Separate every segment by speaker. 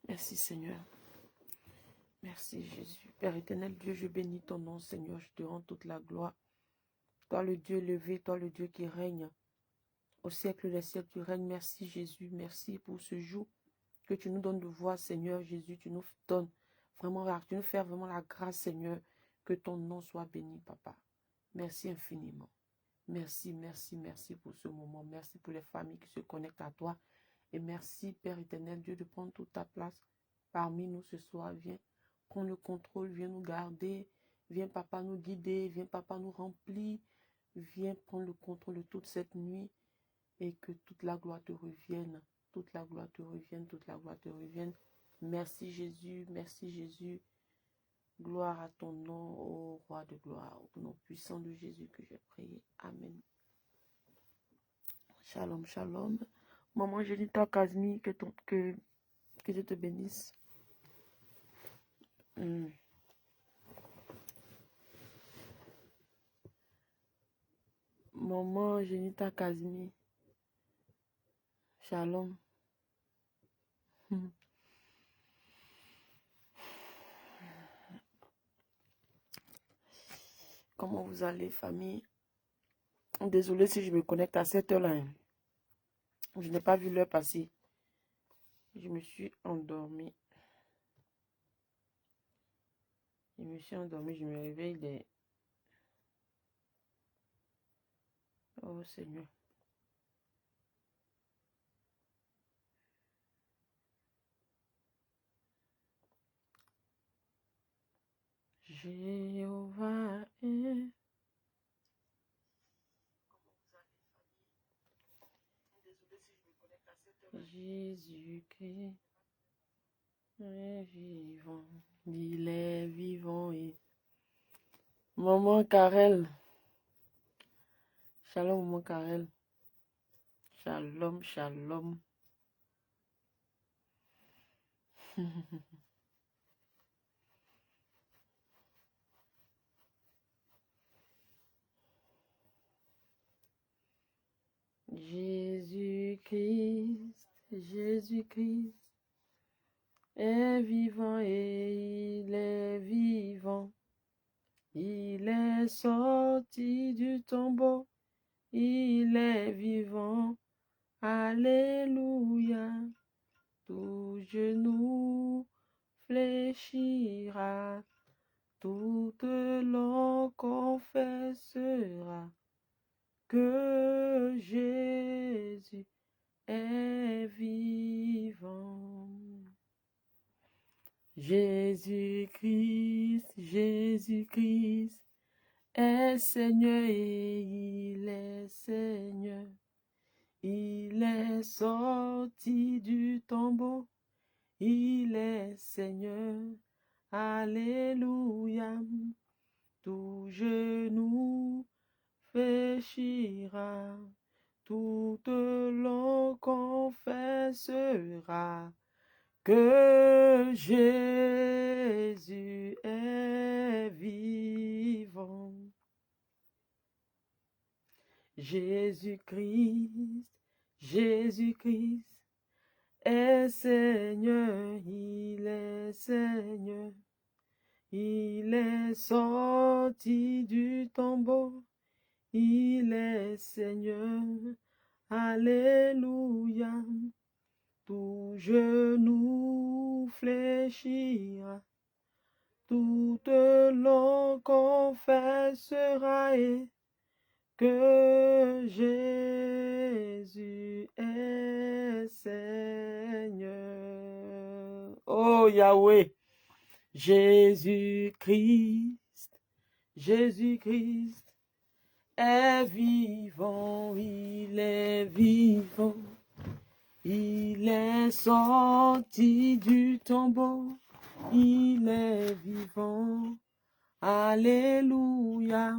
Speaker 1: Merci Seigneur. Merci Jésus. Père éternel, Dieu, je bénis ton nom, Seigneur. Je te rends toute la gloire. Toi le Dieu élevé, toi le Dieu qui règne. Au siècle des siècles, tu règnes. Merci Jésus. Merci pour ce jour que tu nous donnes de voir, Seigneur Jésus. Tu nous donnes vraiment, tu nous fais vraiment la grâce, Seigneur. Que ton nom soit béni, Papa. Merci infiniment. Merci, merci, merci pour ce moment. Merci pour les familles qui se connectent à toi. Et merci, Père éternel, Dieu, de prendre toute ta place parmi nous ce soir. Viens prendre le contrôle, viens nous garder. Viens, Papa, nous guider. Viens, Papa, nous remplir. Viens prendre le contrôle de toute cette nuit. Et que toute la gloire te revienne. Toute la gloire te revienne. Toute la gloire te revienne. Merci, Jésus. Merci, Jésus. Gloire à ton nom, ô roi de gloire. Au nom puissant de Jésus que j'ai prié. Amen. Shalom, shalom. Maman Jenita Kazmi, que Dieu te bénisse. Maman Jenita Kazmi. Shalom. Comment vous allez, famille? Désolée si je me connecte à cette heure-là. Je n'ai pas vu l'heure passer. Je me suis endormie. Je me réveille des... Oh Seigneur. Jéhovah est... Jésus-Christ est vivant. Il est vivant et... Maman Karel. Shalom, maman Karel. Shalom, shalom. Jésus-Christ, Jésus-Christ est vivant et il est vivant. Il est sorti du tombeau, il est vivant. Alléluia. Tout genou fléchira, toute langue confessera que Jésus est vivant. Jésus-Christ, Jésus-Christ est Seigneur et il est Seigneur. Il est sorti du tombeau, il est Seigneur. Alléluia. Tout genou fléchira, toute langue confessera que Jésus est vivant. Jésus-Christ, Jésus-Christ est Seigneur, il est Seigneur. Il est sorti du tombeau, il est Seigneur. Alléluia. Tout genou fléchira, toute langue confessera et que Jésus est Seigneur. Oh Yahweh, Jésus-Christ, Jésus-Christ est vivant, il est vivant. Il est sorti du tombeau, il est vivant. Alléluia.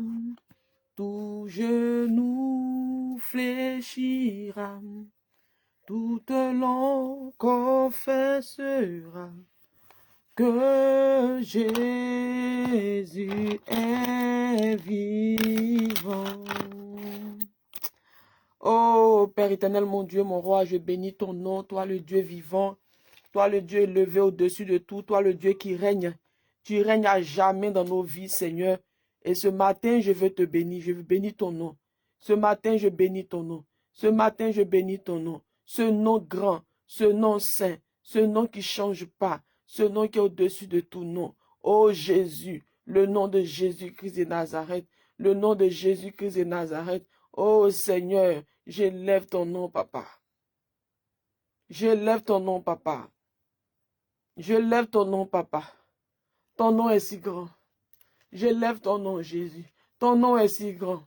Speaker 1: Tout genou fléchira, toute langue confessera que Jésus est vivant. Oh Père éternel, mon Dieu, mon roi, je bénis ton nom, toi le Dieu vivant, Toi, le Dieu élevé au-dessus de tout. Toi, le Dieu qui règne. Tu règnes à jamais dans nos vies, Seigneur. Et ce matin, je veux te bénir. Je veux bénir ton nom. Ce matin, je bénis ton nom. Ce matin, je bénis ton nom. Ce nom grand, ce nom saint, ce nom qui ne change pas, ce nom qui est au-dessus de tout nom. Oh Jésus, le nom de Jésus-Christ de Nazareth, le nom de Jésus-Christ de Nazareth. Oh Seigneur, j'élève ton nom, papa. J'élève ton nom, papa. J'élève ton nom, papa. Ton nom est si grand. J'élève ton nom, Jésus. Ton nom est si grand.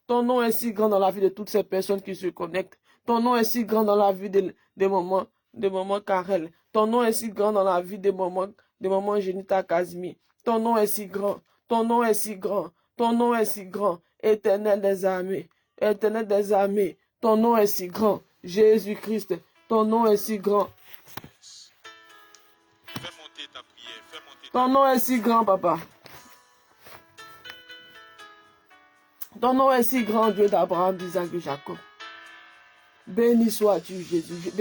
Speaker 1: Ton nom est si grand dans la vie de toutes ces personnes qui se connectent. Ton nom est si grand dans la vie des moments Karel. Ton nom est si grand dans la vie des moments Genita Kazmi. Ton nom est si grand. Ton nom est si grand. Ton nom est si grand. Éternel des armées. Éternel des armées. Ton nom est si grand. Jésus-Christ. Ton nom est si grand. Ton nom est si grand, papa. Ton nom est si grand, Dieu d'Abraham, d'Isaac, de Jacob. Béni sois-tu, Jésus.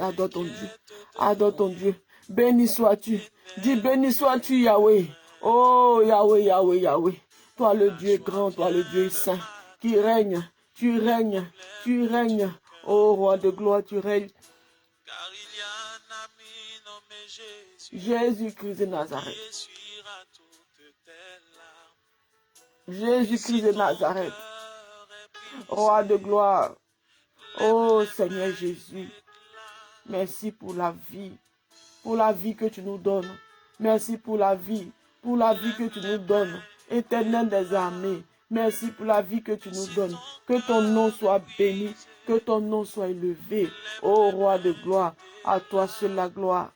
Speaker 1: Adore ton Dieu. Adore ton Dieu. Béni sois-tu. Dis béni sois-tu, Yahweh. Oh, Yahweh, Yahweh, Yahweh. Toi, le Dieu grand, toi, le Dieu saint, qui règne. Tu règnes. Tu règnes. Oh, roi de gloire, tu règnes. Jésus-Christ de Nazareth. Jésus-Christ de Nazareth. Roi de gloire. Oh Seigneur Jésus. Merci pour la vie que tu nous donnes. Merci pour la vie que tu nous donnes. Éternel des armées. Merci pour la vie que tu nous donnes. Que ton nom soit béni. Que ton nom soit élevé. Oh roi de gloire. À toi seul la gloire.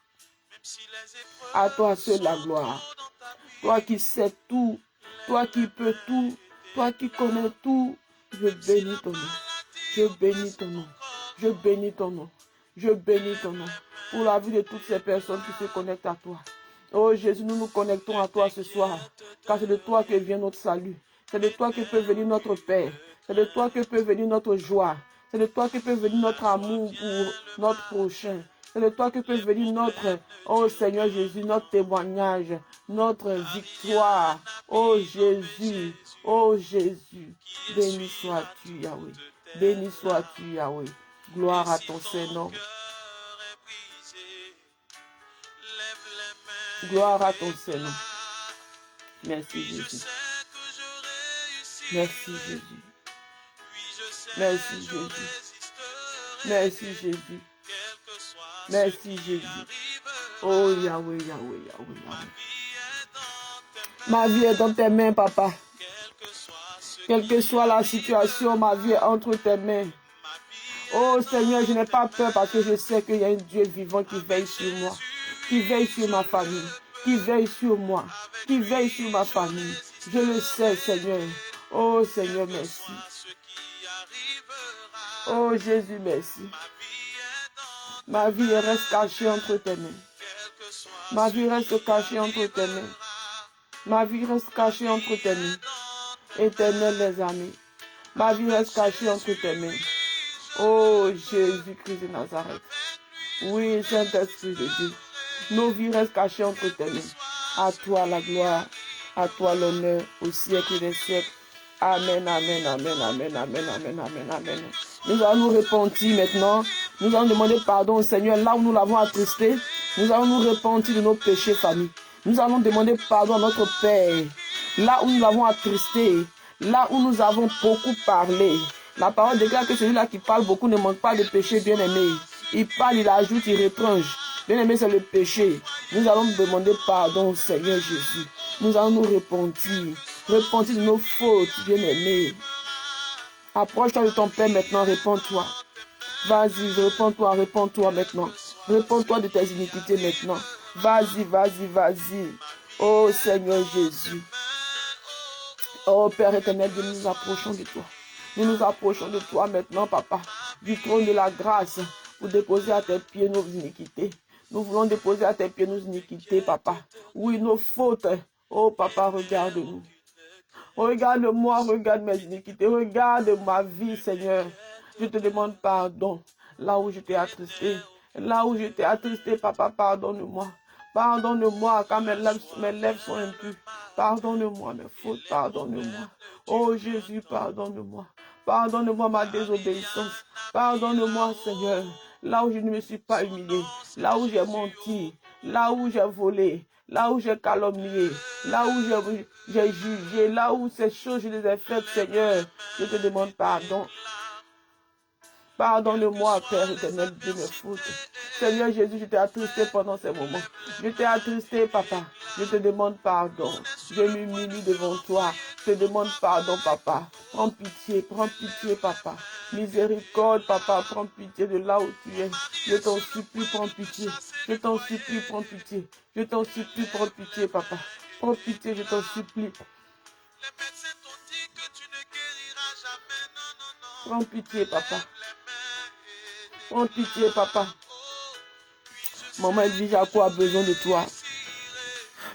Speaker 1: À toi seul la gloire. Toi qui sais tout. Toi qui peux tout. Toi qui connais tout. Je bénis ton nom. Je bénis ton nom. Je bénis ton nom. Je bénis ton nom. Pour la vie de toutes ces personnes qui se connectent à toi. Oh Jésus, nous nous connectons à toi ce soir. Car c'est de toi que vient notre salut. C'est de toi que peut venir notre paix. C'est de toi que peut venir notre joie. C'est de toi que peut venir notre amour pour notre prochain. C'est de toi que peut venir notre, oh Seigneur Jésus, notre témoignage, notre victoire. Oh Jésus, oh Jésus, béni sois-tu Yahweh. Béni sois-tu Yahweh. Gloire à ton Saint-Nom. Gloire à ton Saint-Nom. Merci Jésus. Merci Jésus. Merci Jésus. Merci Jésus. Merci Jésus. Oh Yahweh, Yahweh, Yahweh, Yahweh. Ma vie est dans tes mains, papa. Quelle que soit la situation, ma vie est entre tes mains. Oh Seigneur, je n'ai pas peur parce que je sais qu'il y a un Dieu vivant qui veille sur moi, qui veille sur ma famille, qui veille sur moi, qui veille sur ma famille. Je le sais, Seigneur. Oh Seigneur, merci. Oh Jésus, merci. Ma vie reste cachée entre tes mains. Ma vie reste cachée entre tes mains. Ma vie reste cachée entre tes mains. Éternel des amis. Ma vie reste cachée entre tes mains. Oh Jésus-Christ de Nazareth. Oui, Saint-Esprit de Dieu. Nos vies restent cachées entre tes mains. À toi la gloire. À toi l'honneur au siècle des siècles. Amen, amen, amen, amen, amen, amen, amen, amen. Nous allons nous repentir maintenant. Nous allons demander pardon au Seigneur là où nous l'avons attristé. Nous allons nous repentir de nos péchés, famille. Nous allons demander pardon à notre Père. Là où nous l'avons attristé. Là où nous avons beaucoup parlé. La parole déclare que celui-là qui parle beaucoup ne manque pas de péché, bien-aimé. Il parle, il ajoute, il retranche. Bien-aimé, c'est le péché. Nous allons demander pardon au Seigneur Jésus. Nous allons nous repentir. Repentir de nos fautes, bien-aimé. Approche-toi de ton Père maintenant, réponds-toi. Vas-y, réponds-toi maintenant. Réponds-toi de tes iniquités maintenant. Vas-y, vas-y, vas-y. Oh Seigneur Jésus. Oh Père éternel, nous nous approchons de toi. Nous nous approchons de toi maintenant, papa, du trône de la grâce, pour déposer à tes pieds nos iniquités. Nous voulons déposer à tes pieds nos iniquités, papa. Oui, nos fautes. Oh papa, regarde-nous. Regarde-moi, regarde mes iniquités, regarde ma vie, Seigneur. Je te demande pardon là où je t'ai attristé, Là où j'étais attristé, papa, pardonne-moi. Pardonne-moi quand mes lèvres sont impures. Pardonne-moi mes fautes, pardonne-moi. Oh Jésus, pardonne-moi. Pardonne-moi ma désobéissance. Pardonne-moi, Seigneur. Là où je ne me suis pas humilié. Là où j'ai menti. Là où j'ai volé. Là où j'ai calomnié. Là où j'ai jugé. Là où ces choses, je les ai faites, Seigneur. Je te demande pardon. Pardonne-moi, Père éternel, de mes fautes. Seigneur Jésus, je t'ai attristé pendant ces moments. Je t'ai attristé, papa. Je te demande pardon. Je m'humilie devant toi. Je te demande pardon, papa. Prends pitié, papa. Miséricorde, papa, prends pitié de là où tu es. Je t'en supplie, prends pitié. Je t'en supplie, prends pitié. Je t'en supplie, prends pitié, papa. Prends pitié, je t'en supplie. Prends pitié, papa. Prends pitié, papa. Maman Jaco a besoin de toi.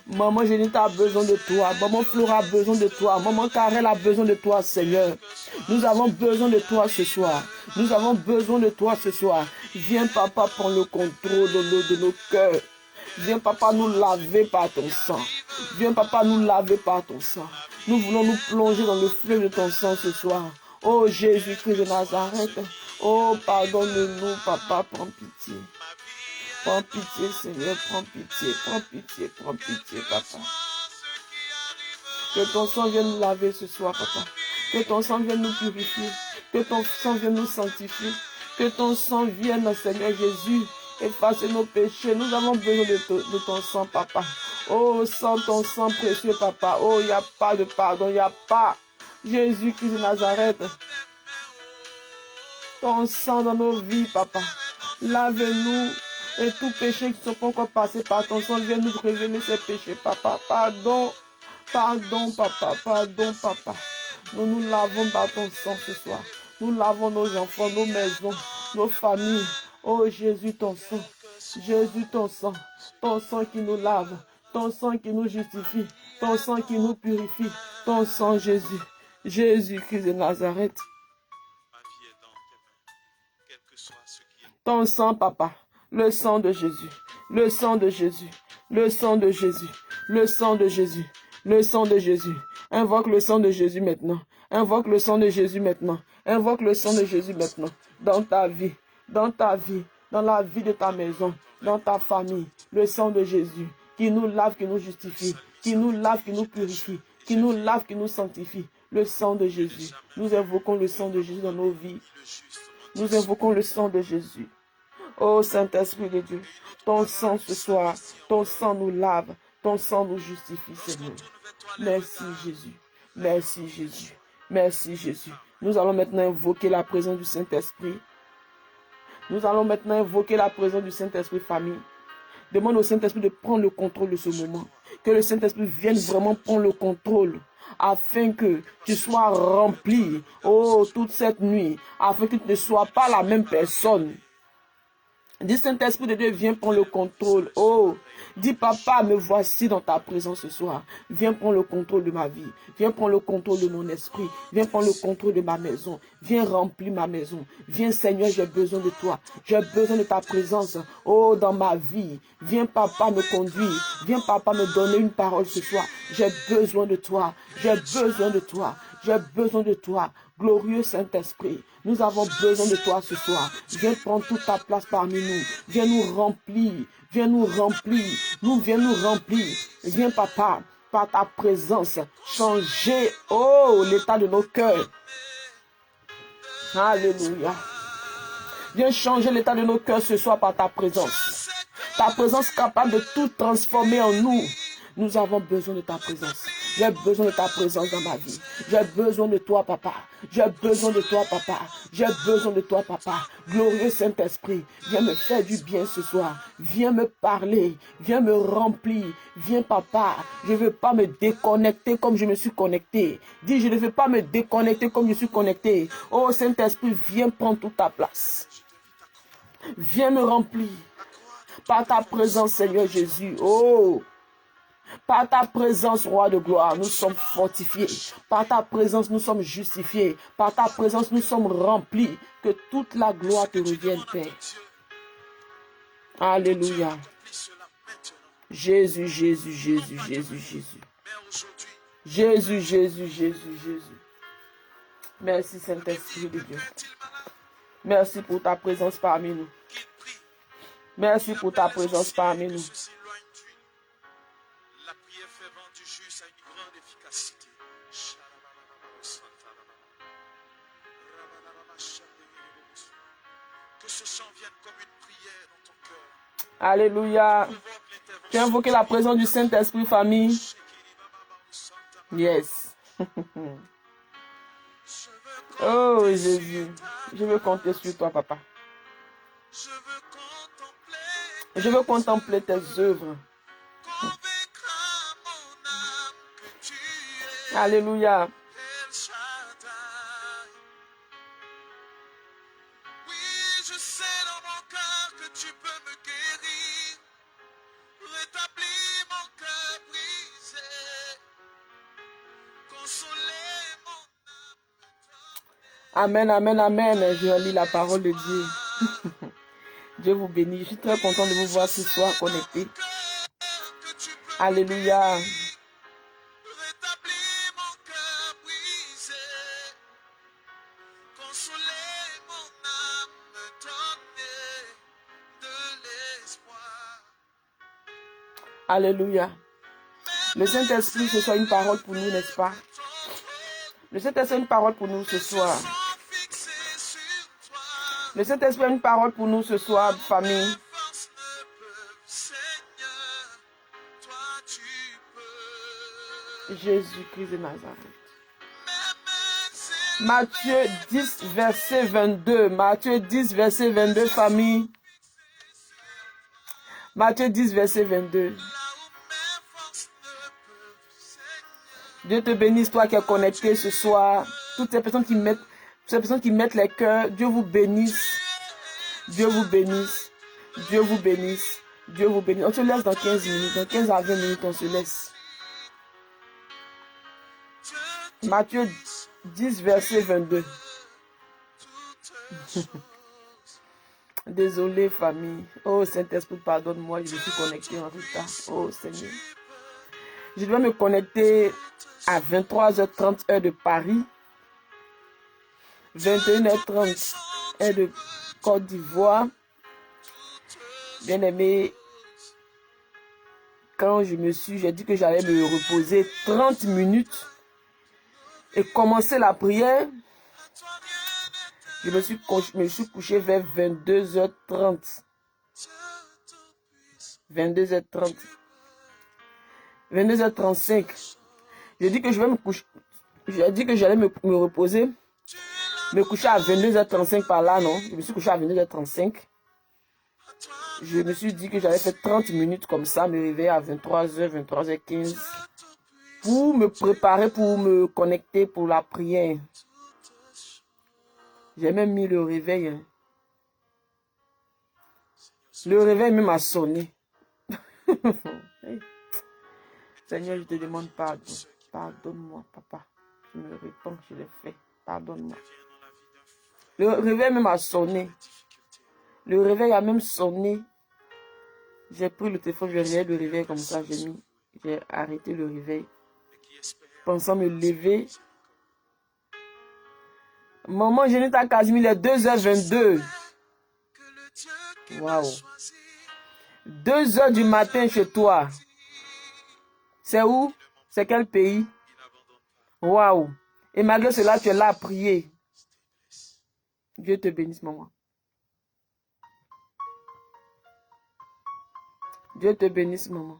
Speaker 1: Maman Jenita a besoin de toi. Maman Flora a besoin de toi. Maman Karel a besoin de toi, Seigneur. Nous avons besoin de toi ce soir. Nous avons besoin de toi ce soir. Viens, papa, prendre le contrôle de nos cœurs. Viens, papa, nous laver par ton sang. Viens, papa, nous laver par ton sang. Nous voulons nous plonger dans le fleuve de ton sang ce soir. Oh Jésus-Christ de Nazareth. Oh, pardonne-nous, papa, prends pitié. Prends pitié, Seigneur, prends pitié, papa. Que ton sang vienne nous laver ce soir, papa. Que ton sang vienne nous purifier. Que ton sang vienne nous sanctifier. Que ton sang vienne, Seigneur Jésus, effacer nos péchés. Nous avons besoin de ton sang, papa. Oh, sans ton sang précieux, papa. Oh, il n'y a pas de pardon, il n'y a pas. Jésus-Christ de Nazareth. Ton sang dans nos vies, papa. Lave-nous. Et tout péché qui ne sont pas encore passés par ton sang, viens nous révéler ces péchés, papa. Pardon, papa. Nous nous lavons par ton sang ce soir. Nous lavons nos enfants, nos maisons, nos familles. Oh Jésus, ton sang. Jésus, ton sang. Ton sang qui nous lave. Ton sang qui nous justifie. Ton sang qui nous purifie. Ton sang, Jésus. Jésus-Christ de Nazareth. Ton sang, papa. Le sang de Jésus, le sang de Jésus, le sang de Jésus, le sang de Jésus, le sang de Jésus. Invoque le sang de Jésus maintenant. Invoque le sang de Jésus maintenant. Invoque le sang de Jésus maintenant. Dans ta vie, dans la vie de ta maison, dans ta famille. Le sang de Jésus qui nous lave, qui nous justifie, qui nous lave, qui nous purifie, qui nous lave, qui nous sanctifie. Le sang de Jésus. Nous invoquons le sang de Jésus dans nos vies. Nous invoquons le sang de Jésus. Oh Saint-Esprit de Dieu, ton sang ce soir, ton sang nous lave, ton sang nous justifie, Seigneur. Merci Jésus, merci Jésus, merci Jésus. Nous allons maintenant invoquer la présence du Saint-Esprit. Nous allons maintenant invoquer la présence du Saint-Esprit, famille. Demande au Saint-Esprit de prendre le contrôle de ce moment. Que le Saint-Esprit vienne vraiment prendre le contrôle. Afin que tu sois rempli, oh, toute cette nuit. Afin que tu ne sois pas la même personne. Dis Saint-Esprit de Dieu, viens prendre le contrôle. Oh, dis papa, me voici dans ta présence ce soir. Viens prendre le contrôle de ma vie. Viens prendre le contrôle de mon esprit. Viens prendre le contrôle de ma maison. Viens remplir ma maison. Viens Seigneur, j'ai besoin de toi. J'ai besoin de ta présence. Oh, dans ma vie. Viens papa me conduire. Viens papa me donner une parole ce soir. J'ai besoin de toi. J'ai besoin de toi. J'ai besoin de toi. Glorieux Saint-Esprit, nous avons besoin de toi ce soir. Viens prendre toute ta place parmi nous. Viens nous remplir. Viens nous remplir. Viens nous remplir. Viens papa, par ta présence, changer, oh, l'état de nos cœurs. Alléluia. Viens changer l'état de nos cœurs ce soir par ta présence. Ta présence capable de tout transformer en nous. Nous avons besoin de ta présence. J'ai besoin de ta présence dans ma vie. J'ai besoin de toi, papa. J'ai besoin de toi, papa. J'ai besoin de toi, papa. Glorieux Saint-Esprit, viens me faire du bien ce soir. Viens me parler. Viens me remplir. Viens, papa. Je ne veux pas me déconnecter comme je me suis connecté. Dis, je ne veux pas me déconnecter comme je suis connecté. Oh, Saint-Esprit, viens prendre toute ta place. Viens me remplir. Par ta présence, Seigneur Jésus. Oh, par ta présence, roi de gloire, nous sommes fortifiés. Par ta présence, nous sommes justifiés. Par ta présence, nous sommes remplis. Que toute la gloire te revienne, Père. Alléluia. Jésus, Jésus, Jésus, Jésus, Jésus. Jésus, Jésus, Jésus, Jésus. Merci Saint-Esprit de Dieu. Merci pour ta présence parmi nous. Merci pour ta présence parmi nous.
Speaker 2: La prière fervente du juste a une grande efficacité. Que ce chant vienne comme une prière dans ton cœur.
Speaker 1: Alléluia. Tu as invoqué la présence du Saint-Esprit, famille. Yes. Oh Jésus, je veux compter sur toi, papa. Je veux contempler tes œuvres. Alléluia.
Speaker 2: Oui, je sais dans mon cœur que tu peux me guérir, rétablir mon cœur brisé, consoler mon âme.
Speaker 1: Amen, amen, amen. Je lis la parole de Dieu. Dieu vous bénit. Je suis très content de vous voir ce soir connectés. Alléluia. Alléluia. Le Saint-Esprit, ce soit une parole pour nous, n'est-ce pas? Le Saint-Esprit a une parole pour nous ce soir. Le Saint-Esprit a une parole pour nous ce soir, famille. Jésus-Christ de Nazareth. Matthieu 10, verset 22. Matthieu 10, verset 22, famille. Matthieu 10, verset 22. Dieu te bénisse, toi qui es connecté ce soir. Toutes ces personnes qui mettent les cœurs, Dieu vous bénisse. Dieu vous bénisse. Dieu vous bénisse. Dieu vous bénisse. On se laisse dans 15 minutes. Dans 15 à 20 minutes, on se laisse. Matthieu 10, verset 22. Désolé, famille. Oh, Saint-Esprit, pardonne-moi. Je me suis connecté en retard. Oh, Seigneur. Je dois me connecter à 23h30 heure de Paris. 21h30 heure de Côte d'Ivoire. Bien aimé, quand j'ai dit que j'allais me reposer 30 minutes et commencer la prière, je me suis couché vers 22h30. 22h30. 22h35. J'ai dit que je vais me coucher. J'ai dit que j'allais me reposer. Me coucher à 22h35 par là, non? Je me suis couché à 22h35. Je me suis dit que j'allais faire 30 minutes comme ça, me réveiller à 23h, 23h15. Pour me préparer, pour me connecter pour la prière. J'ai même mis le réveil. Hein. Le réveil même a sonné. Seigneur, je te demande pardon. Pardonne-moi, papa. Je me répands, je l'ai fait. Pardonne-moi. Le réveil même a sonné. Le réveil a même sonné. J'ai pris le téléphone, j'ai réveillé le réveil comme ça. J'ai arrêté le réveil. Pensant me lever. Maman, je n'ai pas Casimir, il est 2h22. Waouh. 2h du matin chez toi. C'est où? C'est quel pays? Waouh. Et malgré cela, tu es là à prier. Dieu te bénisse, maman. Dieu te bénisse, maman.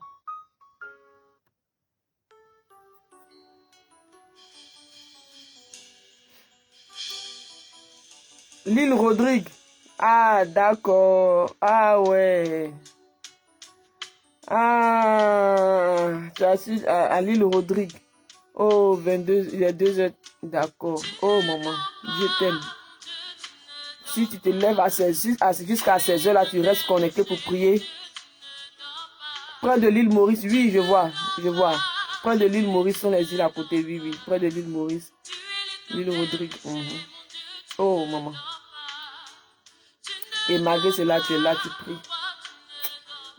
Speaker 1: L'île Rodrigue. Ah, d'accord. Ah, ouais. Ah, tu as su à l'île Rodrigue. Oh, 22, il y a 2h. D'accord. Oh, maman, Dieu t'aime. Si tu te lèves jusqu'à 16h, là, tu restes connecté pour prier. Près de l'île Maurice, oui, je vois. Près de l'île Maurice sont les îles à côté, oui. Près de l'île Maurice. L'île Rodrigue. Oh, maman. Et malgré cela, tu es là, tu pries.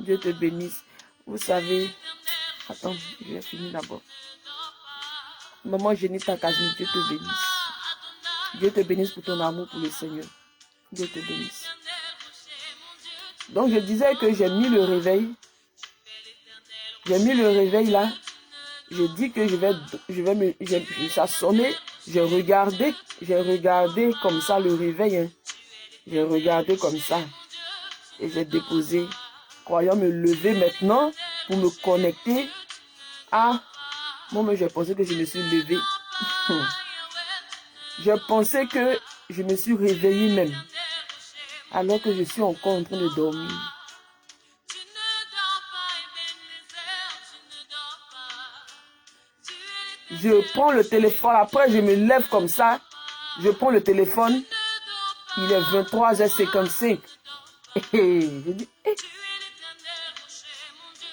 Speaker 1: Dieu te bénisse. Vous savez, attends, je vais finir d'abord. Maman Jenita Kazmi, Dieu te bénisse. Dieu te bénisse pour ton amour pour le Seigneur. Dieu te bénisse. Donc je disais que j'ai mis le réveil. J'ai mis le réveil là. Je dis que ça sonnait. J'ai regardé comme ça le réveil. Hein. J'ai regardé comme ça. Et j'ai déposé, croyant me lever maintenant pour me connecter à... Moi, mais je pensais que je me suis levée. Je pensais que je me suis réveillée même. Alors que je suis encore en train de dormir. Je prends le téléphone. Après, je me lève comme ça. Je prends le téléphone. Il est 23h55. Et je dis,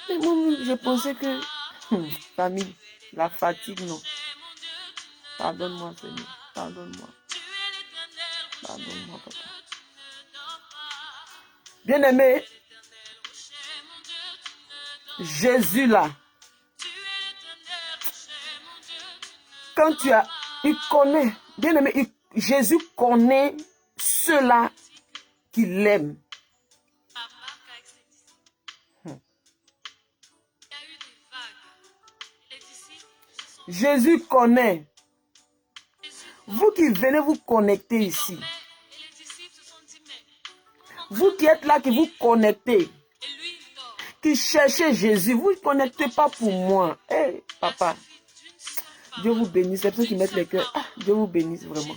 Speaker 1: mais moi, je pensais que... famille, la fatigue, non. Pardonne-moi, Seigneur. Pardonne-moi. Pardonne-moi, papa. Bien-aimé, Jésus là, quand il connaît, bien-aimé, Jésus connaît ceux-là qui l'aiment. Jésus connaît. Vous qui venez vous connecter ici. Vous qui êtes là, qui vous connectez. Qui cherchez Jésus. Vous ne connectez pas pour moi. Hey, papa. Dieu vous bénisse. C'est ceux qui mettent les cœurs. Ah, Dieu vous bénisse vraiment.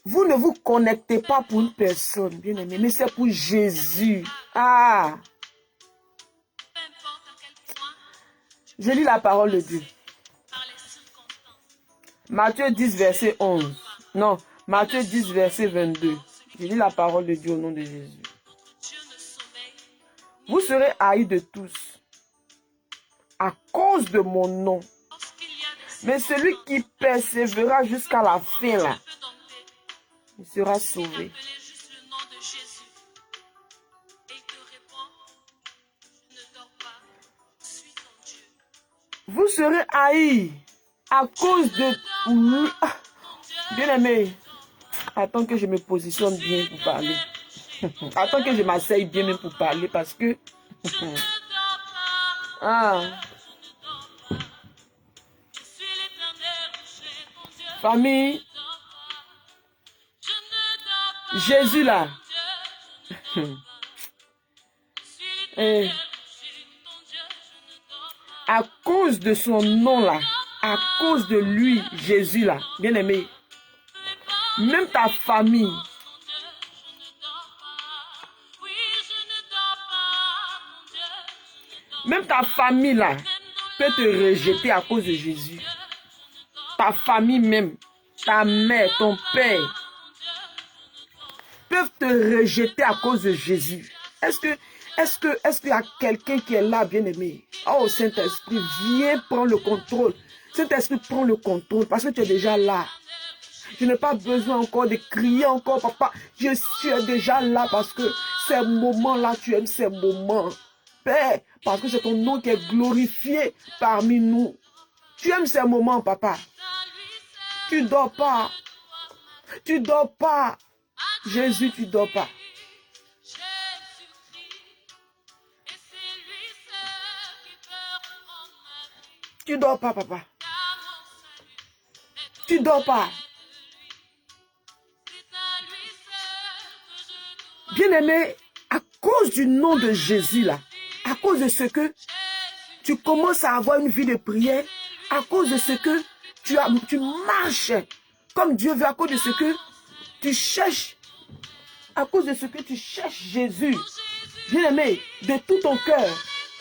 Speaker 1: Vous ne vous connectez pas pour une personne, bien aimé, mais c'est pour Jésus. Ah! Je lis la parole de Dieu. Matthieu 10, verset 11. Non, Matthieu 10, verset 22. Je lis la parole de Dieu au nom de Jésus. Vous serez haïs de tous à cause de mon nom. Mais celui qui persévérera jusqu'à la fin, là, il sera sauvé. Vous serez haïs à cause de... Bien aimé, attends que je me positionne bien pour parler. Attends que je m'asseye bien même pour parler parce que... Famille, Jésus là. À cause de son nom là, à cause de lui, Jésus là, bien aimé, même ta famille, là, peut te rejeter à cause de Jésus. Ta famille même, ta mère, ton père, peuvent te rejeter à cause de Jésus. Est-ce qu'il y a quelqu'un qui est là, bien aimé? Oh, Saint-Esprit, viens prendre le contrôle. Saint-Esprit, prends le contrôle parce que tu es déjà là. Je n'ai pas besoin encore de crier encore, papa. Je suis déjà là parce que ces moments-là, tu aimes ces moments. Père, parce que c'est ton nom qui est glorifié parmi nous. Tu aimes ces moments, papa. Tu ne dors pas. Tu ne dors pas. Jésus, tu ne dors pas. Tu ne dors pas, papa. Tu ne dors pas. Bien-aimé, à cause du nom de Jésus, là, à cause de ce que tu commences à avoir une vie de prière, à cause de ce que tu marches comme Dieu veut, à cause de ce que tu cherches, à cause de ce que tu cherches Jésus, bien-aimé, de tout ton cœur,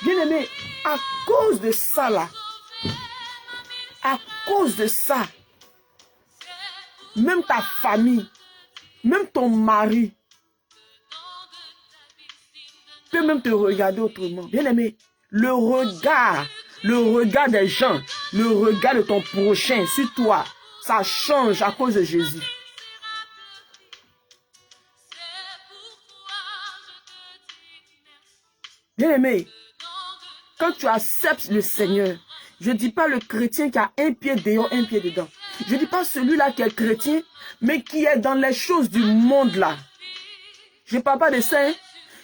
Speaker 1: bien-aimé, à cause de ça, là, à cause de ça, même ta famille, même ton mari, peut même te regarder autrement. Bien-aimé, le regard des gens, le regard de ton prochain sur toi, ça change à cause de Jésus. Bien-aimé, quand tu acceptes le Seigneur, je ne dis pas le chrétien qui a un pied dehors, un pied dedans. Je ne dis pas celui-là qui est chrétien, mais qui est dans les choses du monde là. Je ne parle pas de ça. Hein?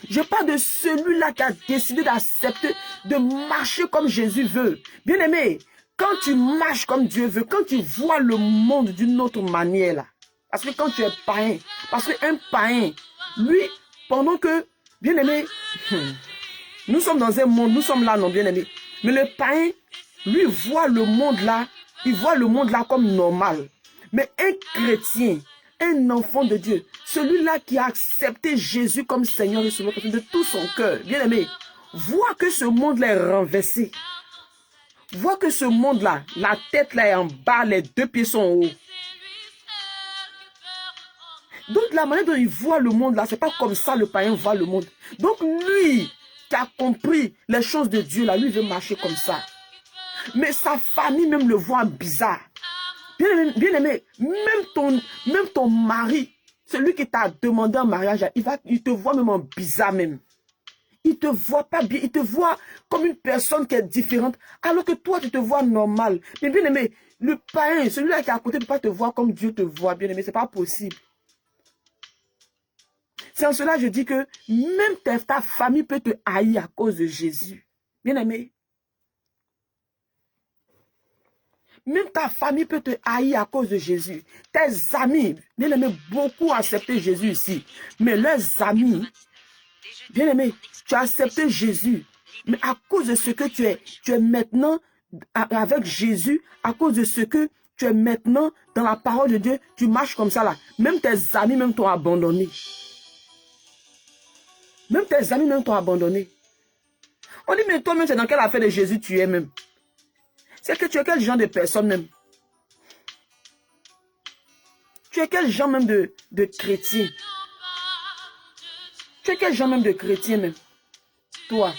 Speaker 1: Je parle de celui-là qui a décidé d'accepter de marcher comme Jésus veut. Bien-aimé, quand tu marches comme Dieu veut, quand tu vois le monde d'une autre manière là, parce que quand tu es païen, parce qu'un païen, lui, pendant que, bien-aimé, nous sommes dans un monde, nous sommes là, non, bien-aimé, mais le païen, lui, voit le monde là, il voit le monde là comme normal. Mais un chrétien, un enfant de Dieu, celui-là qui a accepté Jésus comme Seigneur et Sauveur de tout son cœur, bien-aimé, voit que ce monde-là est renversé. Voit que ce monde-là, la tête là est en bas, les deux pieds sont en haut. Donc la manière dont il voit le monde là, c'est pas comme ça le païen voit le monde. Donc lui, qui a compris les choses de Dieu là, lui veut marcher comme ça. Mais sa famille même le voit bizarre. Bien aimé, même ton mari, celui qui t'a demandé en mariage, il te voit même en bizarre même. Il te voit pas bien, il te voit comme une personne qui est différente, alors que toi tu te vois normal. Mais bien aimé, le païen, celui-là qui est à côté ne peut pas te voir comme Dieu te voit, bien aimé, c'est pas possible. C'est en cela que je dis que même ta famille peut te haïr à cause de Jésus. Bien aimé. Même ta famille peut te haïr à cause de Jésus. Tes amis, bien aimé, beaucoup ont accepté Jésus ici. Mais leurs amis, bien aimé, tu as accepté Jésus. Mais à cause de ce que tu es maintenant avec Jésus, à cause de ce que tu es maintenant dans la parole de Dieu, tu marches comme ça là. Même tes amis même t'ont abandonné. Même tes amis même t'ont abandonné. On dit, mais toi-même, c'est dans quelle affaire de Jésus tu es même? C'est que tu es quel genre de personne même? Tu es quel genre même de chrétien? Tu es quel genre même de chrétien même? Toi.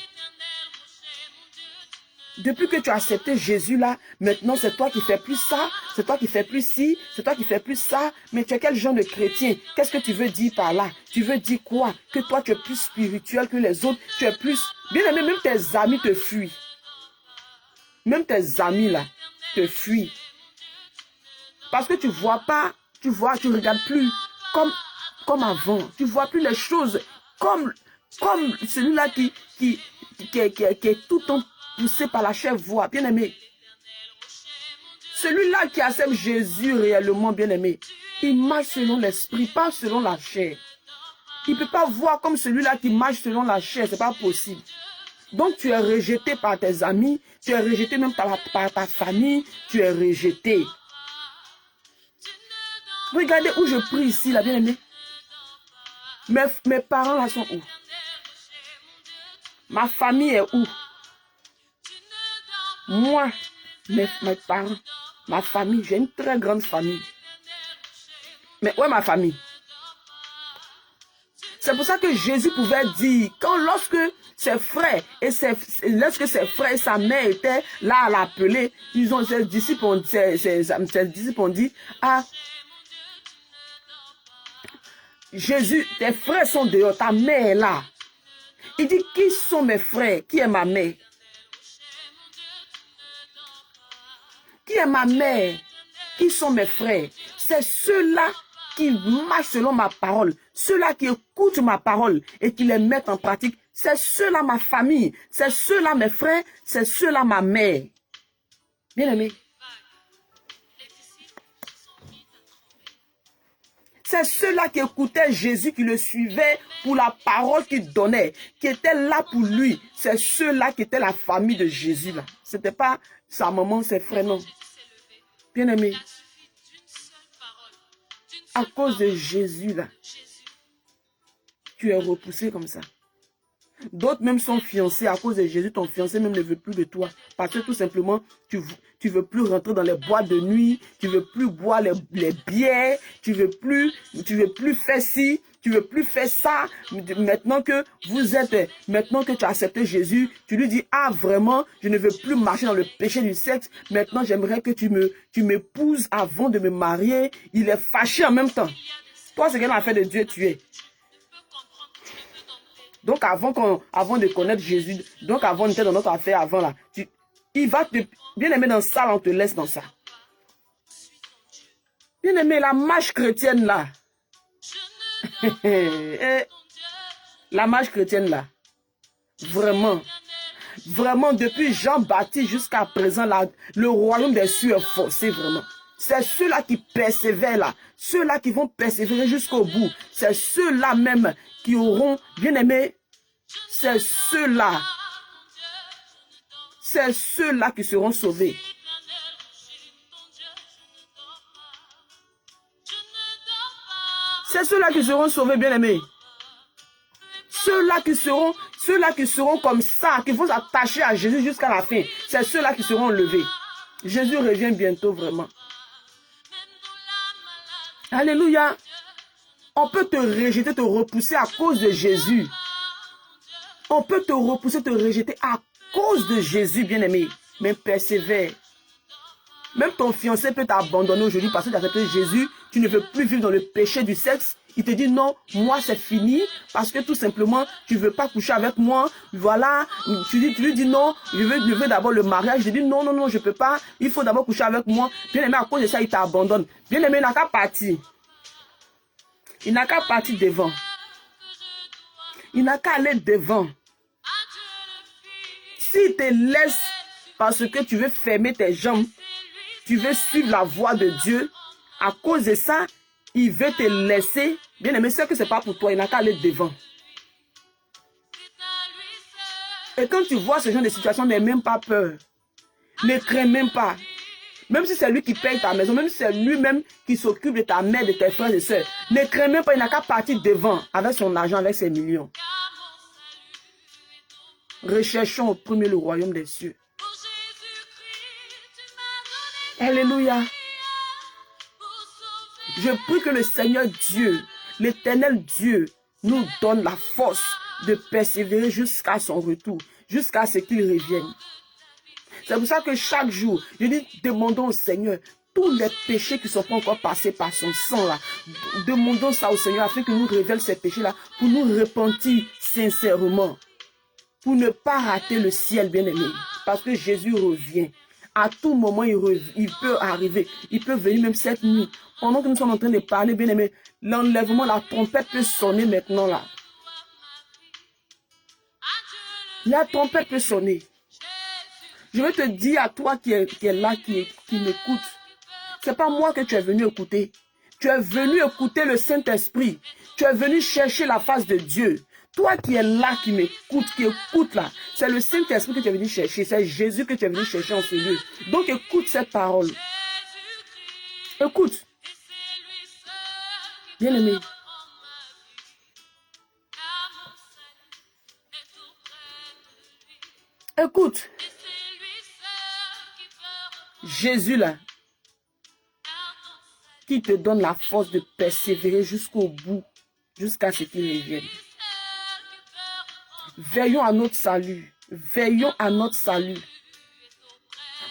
Speaker 1: Depuis que tu as accepté Jésus là, maintenant c'est toi qui fais plus ça, c'est toi qui fais plus ci, c'est toi qui fais plus ça. Mais tu es quel genre de chrétien? Qu'est-ce que tu veux dire par là? Tu veux dire quoi? Que toi tu es plus spirituel que les autres, tu es plus... Bien aimé, même tes amis te fuient. Même tes amis là te fuient. Parce que tu vois pas, tu regardes plus comme avant. Tu vois plus les choses comme celui-là qui est tout le temps poussé par la chair voix. Bien aimé. Celui-là qui accepte Jésus réellement, bien aimé, il marche selon l'esprit, pas selon la chair. Il ne peut pas voir comme celui-là qui marche selon la chair, c'est pas possible. Donc tu es rejeté par tes amis, tu es rejeté même par ta famille, tu es rejeté. Regardez où je prie ici, là, bien aimé. Mes parents là sont où? Ma famille est où? Moi, mes parents, ma famille, j'ai une très grande famille. Mais où est ma famille? C'est pour ça que Jésus pouvait dire, lorsque ses frères et sa mère étaient là à l'appeler, ses disciples ont dit, ah, Jésus, tes frères sont dehors, ta mère est là. Il dit, qui sont mes frères? Qui est ma mère? Qui est ma mère? Qui sont mes frères? C'est ceux-là qui marchent selon ma parole, ceux-là qui écoutent ma parole et qui les mettent en pratique. C'est ceux-là ma famille, c'est ceux-là mes frères, c'est ceux-là ma mère. Bien aimé. C'est ceux-là qui écoutaient Jésus, qui le suivaient pour la parole qu'il donnait, qui étaient là pour lui. C'est ceux-là qui étaient la famille de Jésus. Ce n'était pas sa maman, ses frères, non. Bien aimé. À cause de Jésus, là, tu es repoussé comme ça. D'autres même sont fiancés à cause de Jésus. Ton fiancé même ne veut plus de toi. Parce que tout simplement, tu veux plus rentrer dans les boîtes de nuit. Tu veux plus boire les bières. Tu veux plus faire ci. Tu veux plus faire ça. Maintenant que tu as accepté Jésus, tu lui dis, ah vraiment, je ne veux plus marcher dans le péché du sexe. Maintenant, j'aimerais que tu m'épouses avant de me marier. Il est fâché en même temps. Toi, c'est quelle affaire de Dieu tu es? Donc avant de connaître Jésus, donc avant on était dans notre affaire avant là, il va te, bien aimé dans ça, là, on te laisse dans ça. Bien aimé, la marche chrétienne là, la marche chrétienne là, vraiment, depuis Jean-Baptiste jusqu'à présent, là, le royaume des cieux est forcé vraiment. C'est ceux-là qui persévèrent là, ceux-là qui vont persévérer jusqu'au bout. C'est ceux-là même qui auront, bien aimé, c'est ceux-là qui seront sauvés. C'est ceux-là qui seront sauvés, bien aimés. Ceux-là qui seront comme ça, qui vont s'attacher à Jésus jusqu'à la fin. C'est ceux-là qui seront levés. Jésus revient bientôt vraiment. Alléluia. On peut te rejeter, te repousser à cause de Jésus. On peut te repousser, te rejeter à cause de Jésus, bien-aimé. Mais persévère. Même ton fiancé peut t'abandonner aujourd'hui parce que tu as accepté Jésus. Tu ne veux plus vivre dans le péché du sexe. Il te dit non, moi c'est fini parce que tout simplement tu ne veux pas coucher avec moi. Voilà, tu lui dis non, je veux d'abord le mariage. Je dis non, je ne peux pas. Il faut d'abord coucher avec moi. Bien-aimé, à cause de ça, il t'abandonne. Bien-aimé, il n'a qu'à partir. Il n'a qu'à partir devant. Il n'a qu'à aller devant. S'il te laisse parce que tu veux fermer tes jambes, tu veux suivre la voie de Dieu, à cause de ça, il veut te laisser. Bien aimé, c'est que ce n'est pas pour toi, il n'a qu'à aller devant. Et quand tu vois ce genre de situation, n'aie même pas peur. Ne crains même pas. Même si c'est lui qui paye ta maison, même si c'est lui-même qui s'occupe de ta mère, de tes frères et sœurs, ne crains même pas, il n'a qu'à partir devant avec son argent, avec ses millions. Recherchons au premier le royaume des cieux. Alléluia. Je prie que le Seigneur Dieu, l'éternel Dieu, nous donne la force de persévérer jusqu'à son retour, jusqu'à ce qu'il revienne. C'est pour ça que chaque jour, je dis, demandons au Seigneur tous les péchés qui ne sont pas encore passés par son sang là. Demandons ça au Seigneur afin qu'il nous révèle ces péchés-là pour nous repentir sincèrement. Pour ne pas rater le ciel, bien-aimé. Parce que Jésus revient. À tout moment, il peut arriver. Il peut venir même cette nuit. Pendant que nous sommes en train de parler, bien-aimé, l'enlèvement, la trompette peut sonner maintenant là. La trompette peut sonner. Je vais te dire à toi qui est là, qui m'écoute. Ce n'est pas moi que tu es venu écouter. Tu es venu écouter le Saint-Esprit. Tu es venu chercher la face de Dieu. Toi qui es là, qui m'écoute, qui écoute là, c'est le Saint-Esprit que tu es venu chercher. C'est Jésus que tu es venu chercher en ce lieu. Donc écoute cette parole. Écoute. Bien-aimé. Écoute. Jésus là, qui te donne la force de persévérer jusqu'au bout, jusqu'à ce qu'il revienne. Veillons à notre salut. Veillons à notre salut.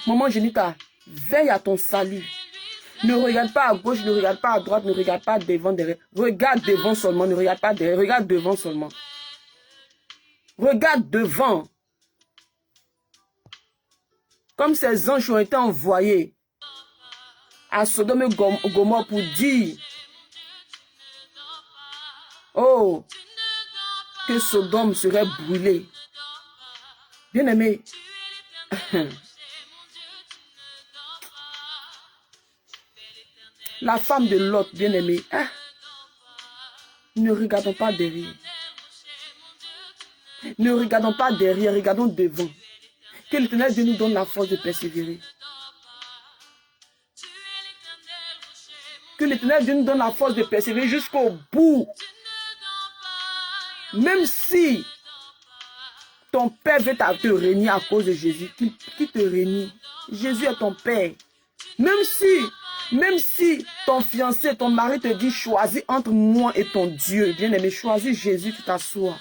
Speaker 1: Maman Jenita, veille à ton salut. Ne regarde pas à gauche, ne regarde pas à droite, ne regarde pas devant, derrière. Regarde devant seulement, ne regarde pas derrière. Regarde devant seulement. Regarde devant. Comme ces anges ont été envoyés à Sodome et Gomorrhe pour dire, oh, que Sodome serait brûlé. Bien-aimé, la femme de Lot, bien-aimé, ne regardons pas derrière. Ne regardons pas derrière, regardons devant. Que l'Éternel Dieu nous donne la force de persévérer. Que l'Éternel Dieu nous donne la force de persévérer jusqu'au bout. Même si ton père veut te régner à cause de Jésus, qui te renie. Jésus est ton père. Même si ton fiancé, ton mari te dit choisis entre moi et ton Dieu, bien-aimé, choisis Jésus, tu t'assois.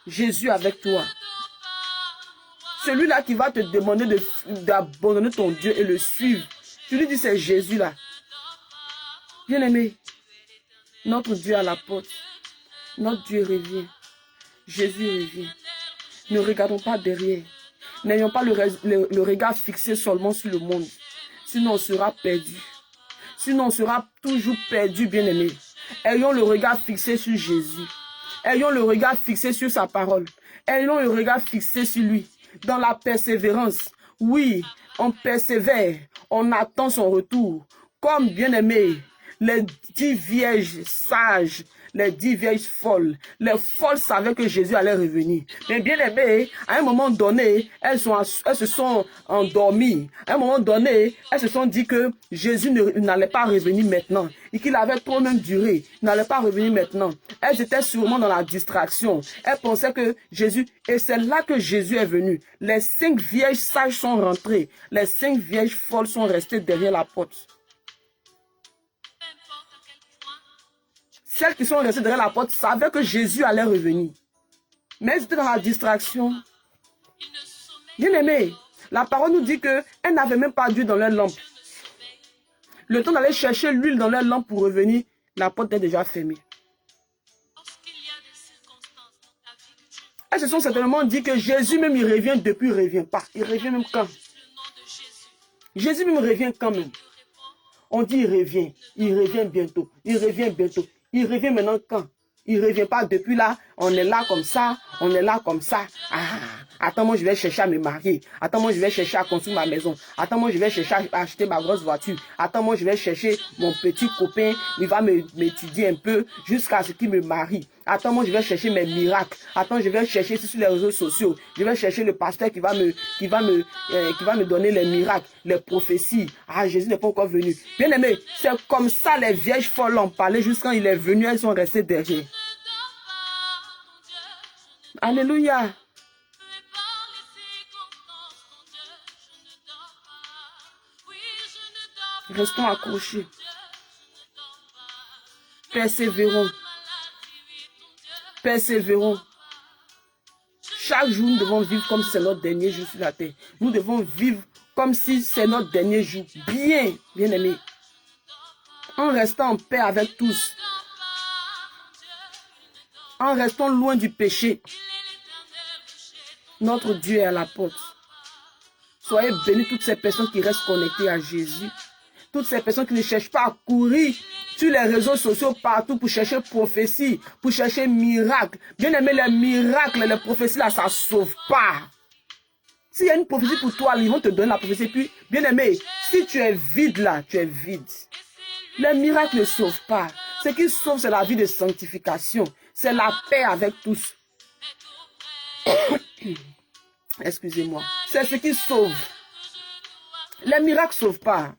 Speaker 1: Jésus avec toi. Celui-là qui va te demander d'abandonner ton Dieu et le suivre. Tu lui dis c'est Jésus là. Bien-aimé, notre Dieu à la porte. Notre Dieu revient. Jésus revient. Ne regardons pas derrière. N'ayons pas le regard fixé seulement sur le monde. Sinon, on sera perdu. Sinon, on sera toujours perdu, bien-aimé. Ayons le regard fixé sur Jésus. Ayons le regard fixé sur sa parole. Ayons le regard fixé sur lui. Dans la persévérance. Oui, on persévère. On attend son retour. Comme bien-aimé, les 10 vierges sages, les 10 vierges folles. Les folles savaient que Jésus allait revenir. Mais bien aimé, à un moment donné, elles se sont endormies. À un moment donné, elles se sont dit que Jésus n'allait pas revenir maintenant. Et qu'il avait trop même duré. Il n'allait pas revenir maintenant. Elles étaient sûrement dans la distraction. Elles pensaient que Jésus... Et c'est là que Jésus est venu. Les 5 vierges sages sont rentrées. Les 5 vierges folles sont restées derrière la porte. Celles qui sont restées derrière la porte savaient que Jésus allait revenir. Mais elles étaient dans la distraction. Bien aimé, la parole nous dit qu'elles n'avaient même pas d'huile dans leur lampe. Le temps d'aller chercher l'huile dans leur lampe pour revenir, la porte est déjà fermée. Elles se sont certainement dit que Jésus même, il revient depuis, il ne revient pas. Il revient même quand? Jésus même revient quand même. On dit il revient bientôt, il revient bientôt. Il revient maintenant quand? Il ne revient pas depuis là. On est là comme ça. On est là comme ça. Ah, attends, moi je vais chercher à me marier. Attends, moi je vais chercher à construire ma maison. Attends, moi je vais chercher à acheter ma grosse voiture. Attends, moi je vais chercher mon petit copain. Il va m'étudier un peu jusqu'à ce qu'il me marie. Attends, moi je vais chercher mes miracles. Attends, je vais chercher sur les réseaux sociaux. Je vais chercher le pasteur qui va me donner les miracles, les prophéties. Ah, Jésus n'est pas encore venu. Bien aimé, c'est comme ça les vierges folles ont parlé jusqu'à quand il est venu, elles sont restées derrière. Alléluia. Restons accrochés. Persévérons. Persévérons. Chaque jour, nous devons vivre comme si c'est notre dernier jour sur la terre. Nous devons vivre comme si c'est notre dernier jour. Bien, bien aimé. En restant en paix avec tous. En restant loin du péché. Notre Dieu est à la porte. Soyez bénis toutes ces personnes qui restent connectées à Jésus. Toutes ces personnes qui ne cherchent pas à courir sur les réseaux sociaux partout pour chercher prophétie, pour chercher miracle. Bien aimé, les miracles, les prophéties là, ça ne sauve pas. S'il y a une prophétie pour toi, ils vont te donner la prophétie. Puis, bien aimé, si tu es vide là, tu es vide. Les miracles ne sauvent pas. Ce qui sauve, c'est la vie de sanctification. C'est la paix avec tous. Excusez-moi. C'est ce qui sauve. Les miracles ne sauvent pas.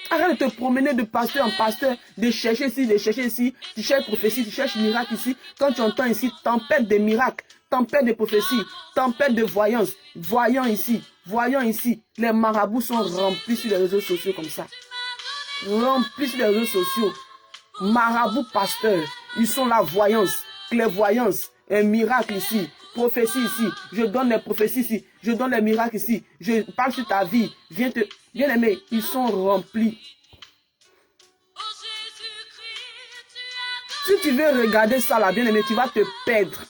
Speaker 1: Arrête de te promener de pasteur en pasteur, de chercher ici, de chercher ici. Tu cherches prophétie, tu cherches miracle ici. Quand tu entends ici, tempête de miracles, tempête de prophétie, tempête de voyance. Voyons ici, voyons ici. Les marabouts sont remplis sur les réseaux sociaux comme ça. Remplis sur les réseaux sociaux. Marabouts pasteurs, ils sont la voyance, clairvoyance, un miracle ici. Prophétie ici, je donne les prophéties ici, je donne les miracles ici, je parle sur ta vie, viens te... Bien aimé, ils sont remplis. Si tu veux regarder ça là, bien aimé, tu vas te perdre.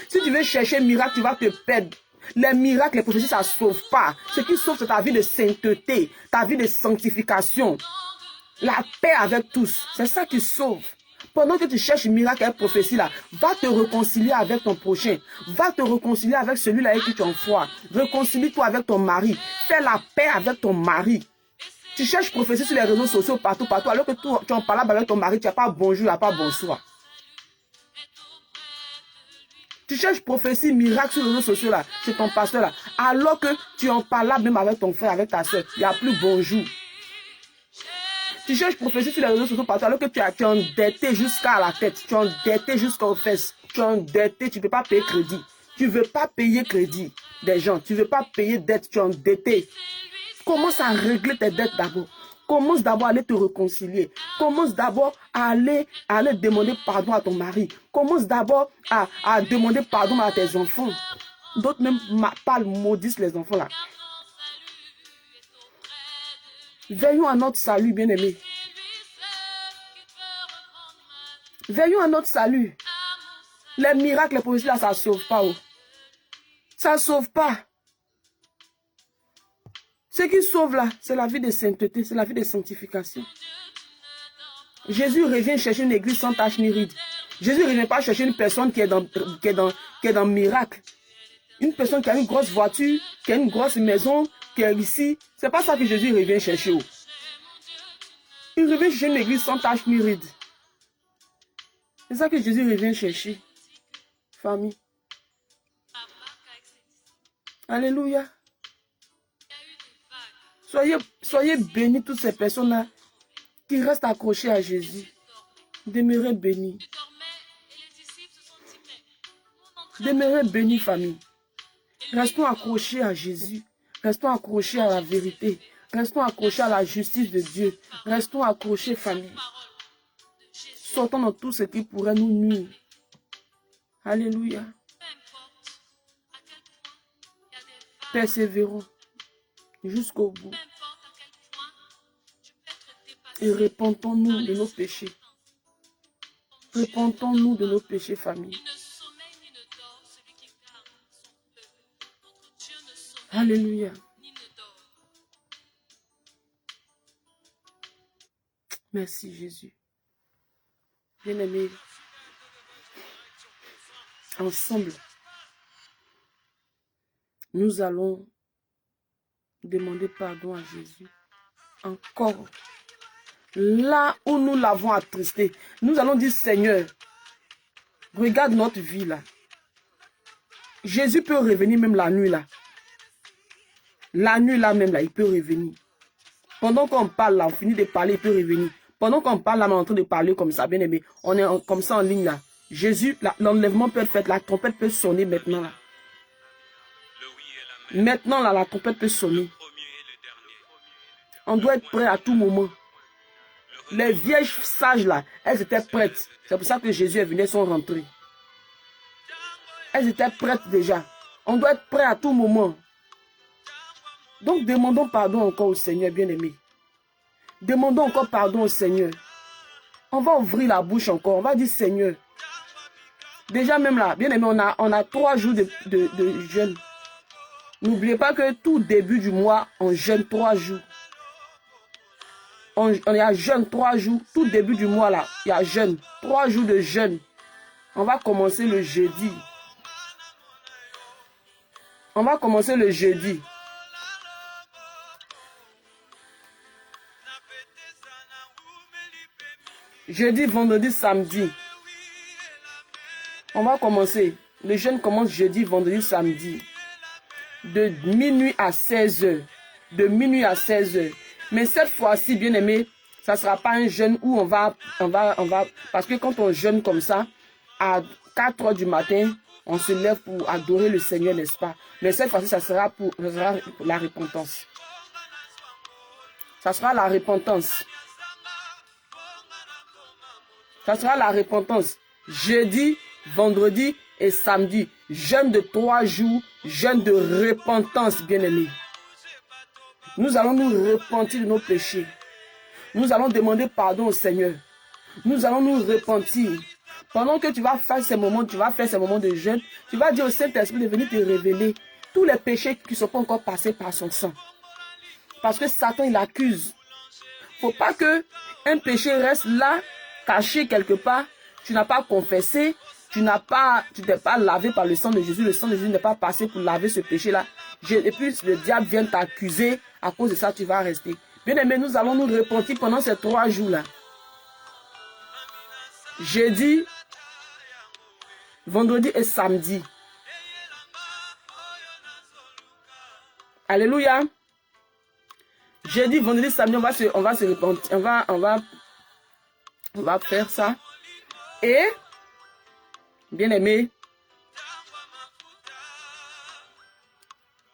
Speaker 1: Si tu veux chercher miracle, tu vas te perdre. Les miracles, les prophéties, ça ne sauve pas. Ce qui sauve, c'est ta vie de sainteté, ta vie de sanctification. La paix avec tous, c'est ça qui sauve. Pendant que tu cherches miracle et prophétie là, va te réconcilier avec ton prochain. Va te réconcilier avec celui-là avec qui tu en foi. Réconcilie-toi avec ton mari. Fais la paix avec ton mari. Tu cherches prophétie sur les réseaux sociaux partout, alors que tu en parles avec ton mari, tu n'as pas bonjour, tu n'as pas bonsoir. Tu cherches prophétie, miracle sur les réseaux sociaux là, chez ton pasteur là, alors que tu en parles même avec ton frère, avec ta soeur, il n'y a plus bonjour. Tu cherches prophétie sur les réseaux sociaux partout alors que tu es endetté jusqu'à la tête, tu es endetté jusqu'aux fesses, tu es endetté, tu ne peux pas payer crédit. Tu ne veux pas payer crédit des gens, tu ne veux pas payer dette, tu es endetté. Commence à régler tes dettes d'abord. Commence d'abord à aller te réconcilier. Commence d'abord à aller demander pardon à ton mari. Commence d'abord à demander pardon à tes enfants. D'autres même parlent, maudissent les enfants là. Veillons à notre salut, bien-aimés. Veillons à notre salut. Les miracles, les prophéties là, ça ne sauve pas. Oh. Ça ne sauve pas. Ce qui sauve là, c'est la vie de sainteté, c'est la vie de sanctification. Jésus revient chercher une église sans tache ni ride. Jésus ne revient pas chercher une personne qui est dans le miracle. Une personne qui a une grosse voiture, qui a une grosse maison, qui est ici. C'est pas ça que Jésus revient chercher. Oh. Il revient chercher une église sans tache ni ride. C'est ça que Jésus revient chercher. Famille. Alléluia. Soyez bénis toutes ces personnes-là qui restent accrochées à Jésus. Demeurez bénis. Demeurez bénis, famille. Restons accrochés à Jésus. Restons accrochés à la vérité. Restons accrochés à la justice de Dieu. Restons accrochés, famille. Sortons dans tout ce qui pourrait nous nuire. Alléluia. Persévérons jusqu'au bout. Et repentons-nous de nos péchés. Repentons-nous de nos péchés, famille. Alléluia. Merci Jésus. Bien-aimés, ensemble, nous allons demander pardon à Jésus. Encore. Là où nous l'avons attristé, nous allons dire, Seigneur, regarde notre vie là. Jésus peut revenir même la nuit là. La nuit là même là, il peut revenir. Pendant qu'on parle là, on finit de parler, il peut revenir. Pendant qu'on parle là, on est en train de parler comme ça, bien aimé. On est comme ça en ligne là. Jésus, l'enlèvement peut être fait, la trompette peut sonner maintenant là. Maintenant là, la trompette peut sonner. On doit être prêt à tout moment. Les vieilles sages là, elles étaient prêtes. C'est pour ça que Jésus est venu, elles sont rentrées. Elles étaient prêtes déjà. On doit être prêt à tout moment. Donc demandons pardon encore au Seigneur, bien-aimé. Demandons encore pardon au Seigneur. On va ouvrir la bouche encore. On va dire, Seigneur. Déjà même là, bien-aimé, on a 3 jours de jeûne. N'oubliez pas que tout début du mois, on jeûne 3 jours. On est à jeûne 3 jours. Tout début du mois là, il y a jeûne. 3 jours de jeûne. On va commencer le jeudi. On va commencer le jeudi. Jeudi, vendredi, samedi. On va commencer. Le jeûne commence jeudi, vendredi, samedi. De minuit à 16h. De minuit à 16h. Mais cette fois-ci, bien aimé, ça ne sera pas un jeûne où on va... Parce que quand on jeûne comme ça, à 4h du matin, on se lève pour adorer le Seigneur, n'est-ce pas? Mais cette fois-ci, ça sera pour la repentance. Ça sera la repentance. Ça sera la repentance. Jeudi, vendredi et samedi. Jeûne de 3 jours. Jeûne de repentance, bien-aimé. Nous allons nous repentir de nos péchés. Nous allons demander pardon au Seigneur. Nous allons nous repentir. Pendant que tu vas faire ces moments, de jeûne, tu vas dire au Saint-Esprit de venir te révéler tous les péchés qui ne sont pas encore passés par son sang. Parce que Satan, il accuse. Il ne faut pas qu'un péché reste là, caché quelque part. Tu n'as pas confessé. Tu t'es pas lavé par le sang de Jésus. Le sang de Jésus n'est pas passé pour laver ce péché-là. Et puis le diable vient t'accuser. À cause de ça, tu vas rester. Bien aimé, nous allons nous repentir pendant ces 3 jours-là. Jeudi, vendredi et samedi. Alléluia. Jeudi, vendredi, samedi, on va se repentir. On va faire ça. Et, bien aimé,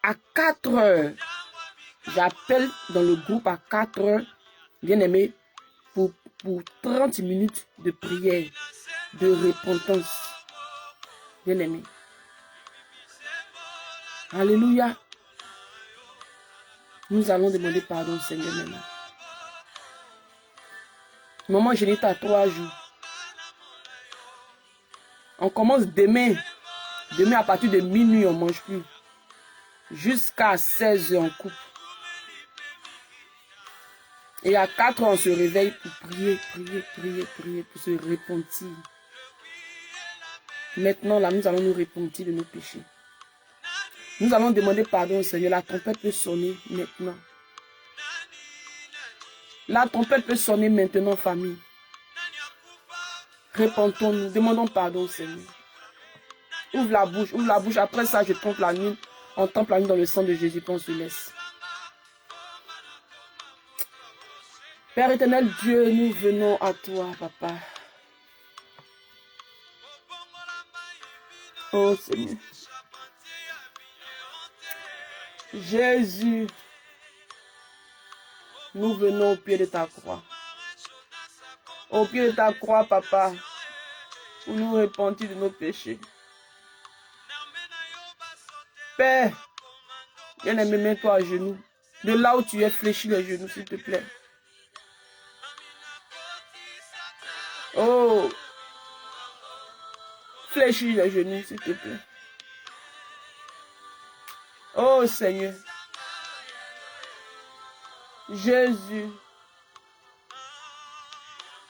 Speaker 1: à 4h, j'appelle dans le groupe à 4h, bien aimé, pour 30 minutes de prière, de repentance. Bien aimé. Alléluia. Nous allons demander pardon au Seigneur maintenant. Maman, je n'étais à 3 jours. On commence demain. Demain, à partir de minuit, on ne mange plus. Jusqu'à 16 h, on coupe. Et à 4 h, on se réveille pour prier, pour se repentir. Maintenant, là, nous allons nous repentir de nos péchés. Nous allons demander pardon au Seigneur. La trompette peut sonner maintenant. La trompette peut sonner maintenant, famille. Repentons-nous, demandons pardon au Seigneur. Ouvre la bouche, ouvre la bouche. Après ça, je trempe la nuit. On trempe la nuit dans le sang de Jésus, puis on se laisse. Père éternel Dieu, nous venons à toi, papa. Oh Seigneur. Jésus, nous venons au pied de ta croix. Au pied de ta croix, papa, pour nous repentir de nos péchés. Père, bien-aimé, mets-toi à genoux. De là où tu es, fléchis les genoux, s'il te plaît. Oh, fléchis les genoux, s'il te plaît. Oh Seigneur. Jésus.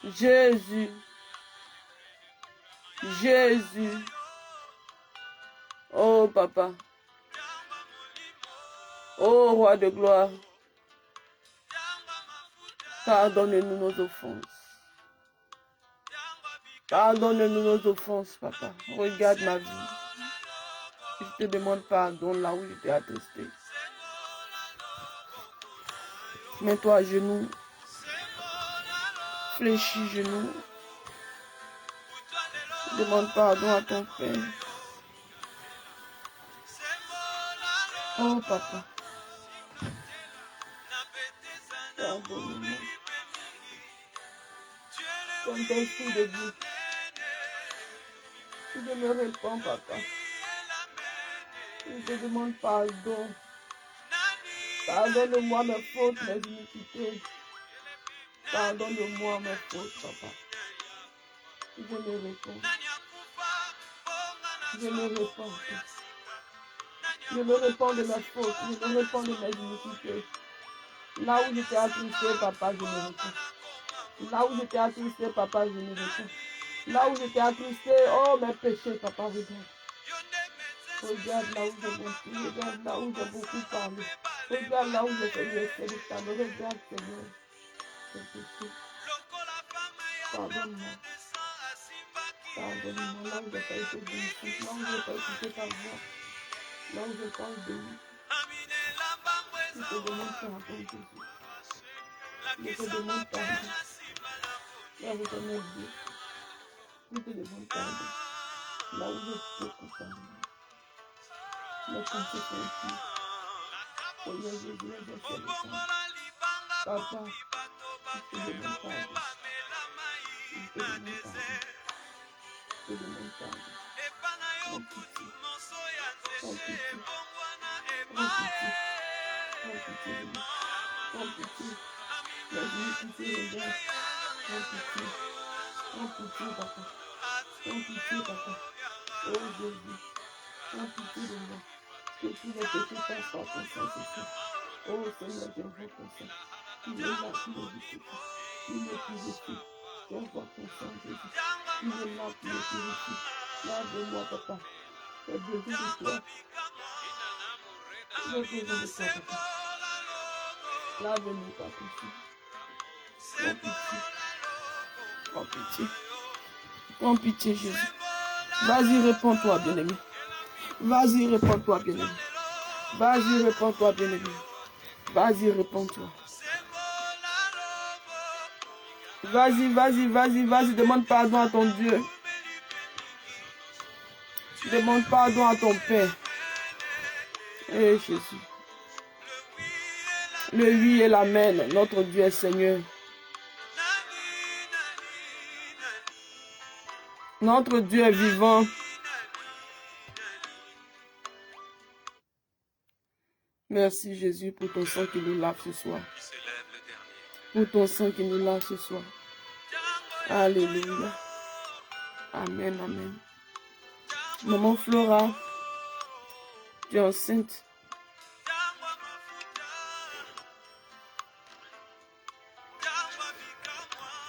Speaker 1: Jésus. Jésus. Oh papa. Oh roi de gloire. Pardonne-nous nos offenses. Pardonne-nous nos offenses, papa. Regarde ma vie. Je te demande pardon là où je t'ai attristé. Mets-toi à genoux. Fléchis genoux. Demande pardon à ton Père. Oh papa. Pardonne-moi. Saint-Esprit de Dieu. Je me réponds, papa. Je te demande pardon. Pardonne-moi mes fautes, mes iniquités. Pardonne-moi mes fautes, papa. Je me réponds. Je me réponds. Je me réponds de mes fautes. Je me réponds de mes iniquités. Là où j'étais attristé, papa, je me réponds. Là où j'étais attristé, papa, je me réponds. Là où j'étais attristé, oh mes péchés, papa, regarde. Regarde là où j'ai menti, regarde là où j'ai beaucoup parlé. Regarde là où j'ai fait l'effet de ta main. Regarde, Seigneur. C'est péché. Pardonne-moi. Pardonne-moi. Là où j'ai pas été bénéfique. Là où j'ai pas écouté ta voix. Là où j'ai pas obéi. Je te demande pardon, Jésus. Je te demande pardon. Là où j'ai mis Dieu. Je te demande pardon. Là où j'ai été coupable. Mes pensées sont ici. Seigneur Jésus, j'ai fait le sang. Papa, je te demande pardon. Je te demande pardon. Je te demande pardon. En pitié. En pitié. En pitié. En pitié de moi. En pitié. La iniquité, regarde. En pitié. En pitié, papa. En pitié, papa. Oh Jésus. En pitié de moi. Que tous les péchés passent par ton sang, c'est ça. Oh Seigneur, je vois ton sang. Il est là, il est ici. Il est purifié. Je vois ton sang, Jésus. Il est là, il est purifié. Lave-moi, papa. J'ai besoin de toi. J'ai besoin de toi, papa. Lave-nous, papa. En pitié. En pitié. En pitié, Jésus. Vas-y, réponds-toi, bien-aimé. Vas-y, réponds-toi, bien-aimé. Vas-y, réponds-toi, bien-aimé. Vas-y, réponds-toi. Vas-y, vas-y, vas-y, vas-y. Demande pardon à ton Dieu. Demande pardon à ton Père. Eh Jésus. Le oui et l'amen. Notre Dieu est Seigneur. Notre Dieu est vivant. Merci Jésus pour ton sang qui nous lave ce soir. Pour ton sang qui nous lave ce soir. Alléluia. Amen, amen. Maman Flora, tu es enceinte.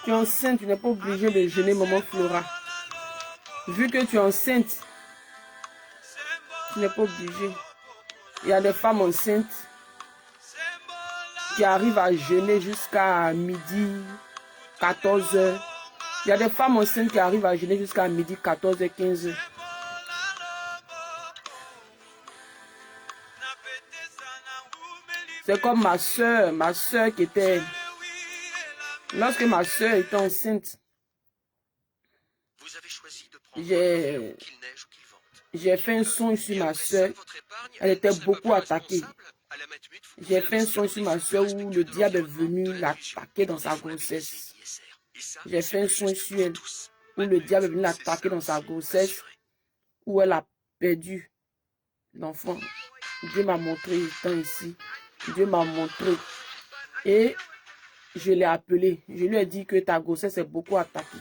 Speaker 1: Tu es enceinte, tu n'es pas obligé de jeûner, maman Flora. Vu que tu es enceinte, tu n'es pas obligé. Il y a des femmes enceintes qui arrivent à jeûner jusqu'à midi, 14h. Il y a des femmes enceintes qui arrivent à jeûner jusqu'à midi, 14h, 15h. C'est comme ma soeur qui était... Lorsque ma soeur était enceinte, j'ai fait un songe sur ma soeur. Elle était beaucoup attaquée. J'ai fait un songe sur ma soeur où le diable est venu l'attaquer dans sa grossesse. J'ai fait un songe sur elle où le diable est venu l'attaquer dans sa grossesse, où elle a perdu l'enfant. Dieu m'a montré, étant ici. Dieu m'a montré. Et je l'ai appelé. Je lui ai dit que ta grossesse est beaucoup attaquée.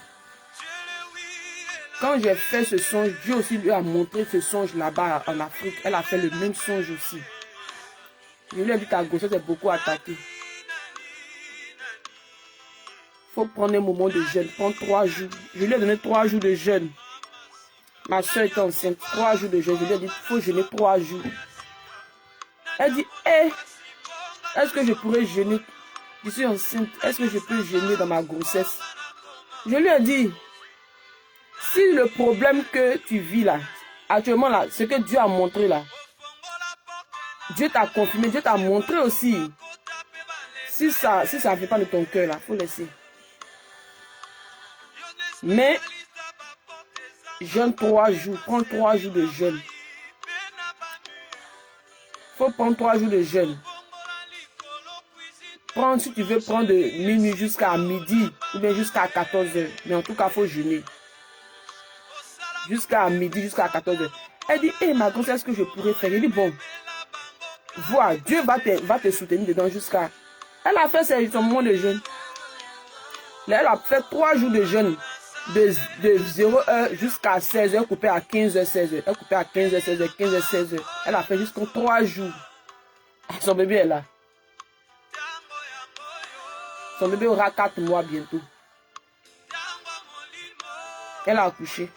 Speaker 1: Quand j'ai fait ce songe, Dieu aussi lui a montré ce songe là-bas en Afrique. Elle a fait le même songe aussi. Je lui ai dit que ta grossesse est beaucoup attaquée. Il faut prendre un moment de jeûne. Prends 3 jours. Je lui ai donné 3 jours de jeûne. Ma soeur était enceinte. 3 jours de jeûne. Je lui ai dit qu'il faut jeûner 3 jours. Elle dit, hé, est-ce que je pourrais jeûner? Je suis enceinte. Est-ce que je peux jeûner dans ma grossesse? Je lui ai dit, si le problème que tu vis là, actuellement là, ce que Dieu a montré là, Dieu t'a confirmé, Dieu t'a montré aussi. Si ça ne fait pas de ton cœur là, il faut laisser. Mais, jeûne 3 jours, prends 3 jours de jeûne. Il faut prendre 3 jours de jeûne. Prends, si tu veux prendre de minuit jusqu'à midi ou bien jusqu'à 14h. Mais en tout cas, il faut jeûner. Jusqu'à midi, jusqu'à 14h. Elle dit, hé, ma grossesse, est-ce que je pourrais faire? Elle dit, bon, vois, Dieu va te soutenir dedans jusqu'à... Elle a fait son moment de jeûne. Là, elle a fait 3 jours de jeûne. De 0h jusqu'à 16h, coupé à 15h, 16h. Elle coupé à 15h, 16h, 15h, 16h. Elle a fait jusqu'à 3 jours. Son bébé est là. Son bébé aura 4 mois bientôt. Elle a accouché.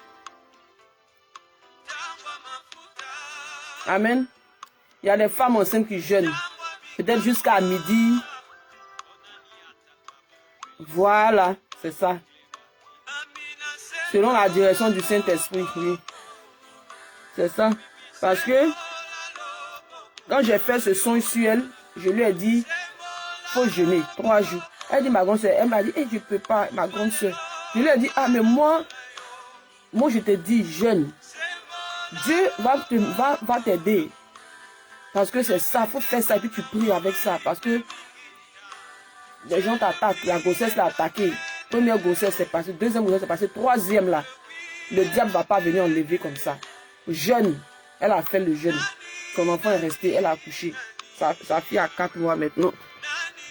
Speaker 1: Amen. Il y a des femmes enceintes qui jeûnent. Peut-être jusqu'à midi. Voilà, c'est ça. Selon la direction du Saint-Esprit, oui. C'est ça. Parce que quand j'ai fait ce son sur elle, je lui ai dit, il faut jeûner 3 jours. Elle dit, ma grande soeur, elle m'a dit, je ne peux pas, ma grande soeur. Je lui ai dit, ah, mais moi je te dis, jeûne. Dieu va t'aider. Parce que c'est ça, il faut faire ça et puis tu pries avec ça. Parce que les gens t'attaquent, la grossesse l'a attaqué. Première grossesse c'est passé, deuxième grossesse c'est passé, troisième là. Le diable ne va pas venir enlever comme ça. Jeûne, elle a fait le jeûne. Son enfant est resté, elle a accouché. Sa fille a 4 mois maintenant.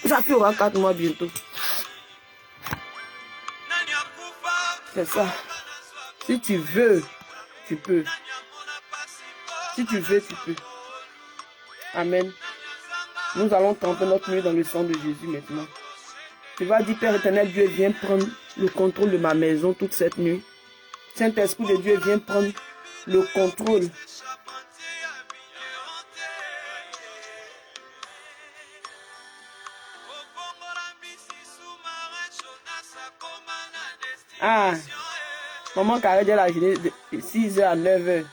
Speaker 1: Sa fille aura 4 mois bientôt. C'est ça. Si tu veux, tu peux. Si tu veux, tu peux. Amen. Nous allons tremper notre nuit dans le sang de Jésus maintenant. Tu vas dire, Père éternel, Dieu, viens prendre le contrôle de ma maison toute cette nuit. Saint-Esprit de Dieu, viens prendre le contrôle. Ah, maman Carré, elle a jeûné de 6h à 9h.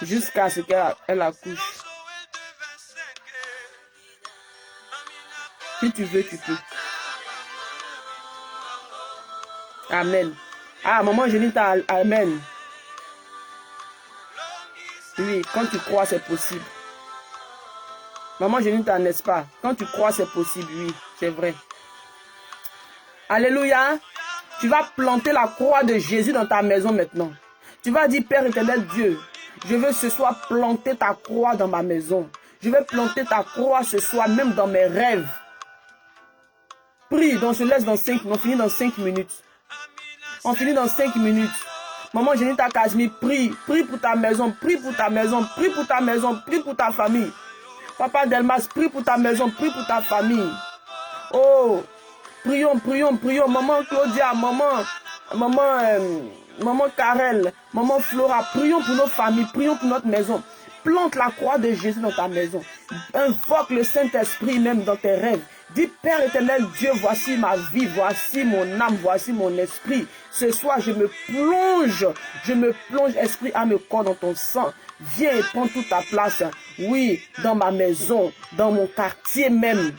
Speaker 1: Jusqu'à ce qu'elle accouche. Si tu veux, tu peux. Amen. Ah, maman Jenita, amen. Oui, quand tu crois, c'est possible. Maman Jenita, n'est-ce pas? Quand tu crois, c'est possible, oui, c'est vrai. Alléluia. Tu vas planter la croix de Jésus dans ta maison maintenant. Tu vas dire, Père éternel Dieu, je veux ce soir planter ta croix dans ma maison. Je veux planter ta croix ce soir, même dans mes rêves. Prie, on se laisse dans 5 minutes. On finit dans 5 minutes. On finit dans 5 minutes. Maman Jenita Kazmi, prie. Prie pour ta maison, prie pour ta maison, prie pour ta maison, prie pour ta famille. Papa Delmas, prie pour ta maison, prie pour ta famille. Oh, prions, prions, prions. Maman Claudia, maman Karel, maman Flora, prions pour nos familles, prions pour notre maison. Plante la croix de Jésus dans ta maison. Invoque le Saint-Esprit même dans tes rêves. Dis, Père éternel, Dieu, voici ma vie, voici mon âme, voici mon esprit. Ce soir, je me plonge, esprit, âme et corps dans ton sang. Viens et prends toute ta place. Oui, dans ma maison, dans mon quartier même.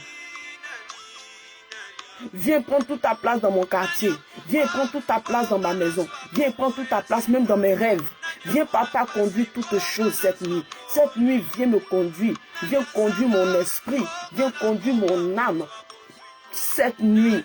Speaker 1: Viens prendre toute ta place dans mon quartier. Viens prendre toute ta place dans ma maison. Viens prendre toute ta place même dans mes rêves. Viens, papa, conduire toutes choses cette nuit. Cette nuit, viens me conduire. Viens conduire mon esprit. Viens conduire mon âme. Cette nuit,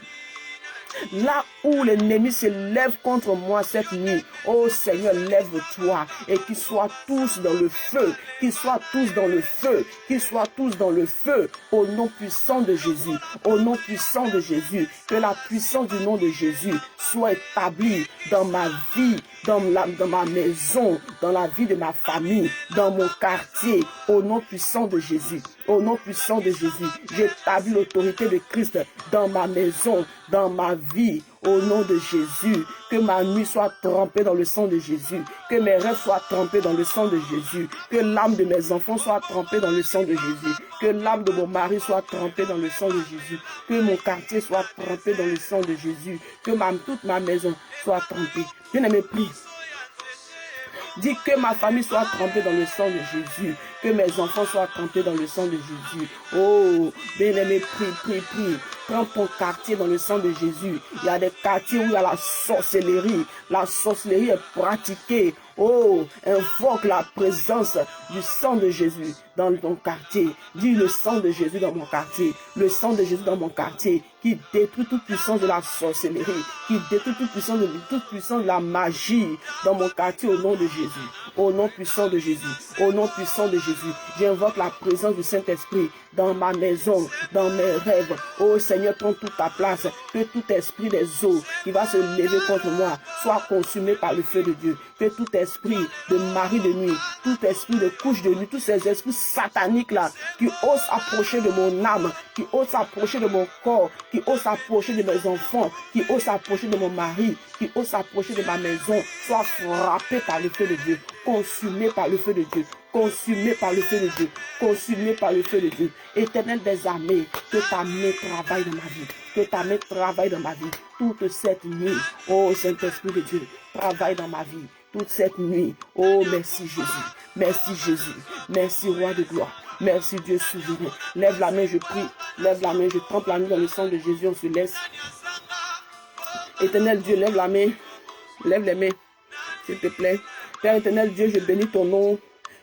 Speaker 1: là où l'ennemi se lève contre moi cette nuit, oh Seigneur, lève-toi et qu'ils soient tous dans le feu, qu'ils soient tous dans le feu, qu'ils soient tous dans le feu, au nom puissant de Jésus, au nom puissant de Jésus, que la puissance du nom de Jésus soit établie dans ma vie, dans ma maison, dans la vie de ma famille, dans mon quartier, au nom puissant de Jésus. Au nom puissant de Jésus, j'établis l'autorité de Christ dans ma maison, dans ma vie, au nom de Jésus. Que ma nuit soit trempée dans le sang de Jésus. Que mes rêves soient trempés dans le sang de Jésus. Que l'âme de mes enfants soit trempée dans le sang de Jésus. Que l'âme de mon mari soit trempée dans le sang de Jésus. Que mon quartier soit trempé dans le sang de Jésus. Que toute ma maison soit trempée. Bien-aimé, prie. Dis que ma famille soit trempée dans le sang de Jésus. Que mes enfants soient trempés dans le sang de Jésus. Oh, bien-aimé, prie, prie, prie. Prends ton quartier dans le sang de Jésus. Il y a des quartiers où il y a la sorcellerie. La sorcellerie est pratiquée. Oh, invoque la présence du sang de Jésus dans ton quartier. Dis le sang de Jésus dans mon quartier. Le sang de Jésus dans mon quartier qui détruit toute puissance de la sorcellerie, qui détruit toute puissance de la magie dans mon quartier au nom de Jésus. Au nom puissant de Jésus. Au nom puissant de Jésus. J'invoque la présence du Saint-Esprit dans ma maison, dans mes rêves. Oh Seigneur, prends toute ta place. Que tout esprit des eaux qui va se lever contre moi soit consumé par le feu de Dieu. Que tout esprit de mari de nuit, tout esprit de couche de nuit, tous ces esprits sataniques là qui osent approcher de mon âme, qui osent approcher de mon corps, qui osent approcher de mes enfants, qui osent approcher de mon mari, qui osent approcher de ma maison, soient frappés par le feu de Dieu, consumés par le feu de Dieu. Consumé par le feu de Dieu, consumé par le feu de Dieu. Éternel des armées, que ta main travaille dans ma vie, que ta main travaille dans ma vie, toute cette nuit. Oh Saint-Esprit de Dieu, travaille dans ma vie, toute cette nuit. Oh merci Jésus, merci Jésus, merci Roi de gloire, merci Dieu souverain. Lève la main, je prie, lève la main, je trempe la main dans le sang de Jésus, on se laisse. Éternel Dieu, lève la main, lève les mains, s'il te plaît. Père éternel Dieu, je bénis ton nom.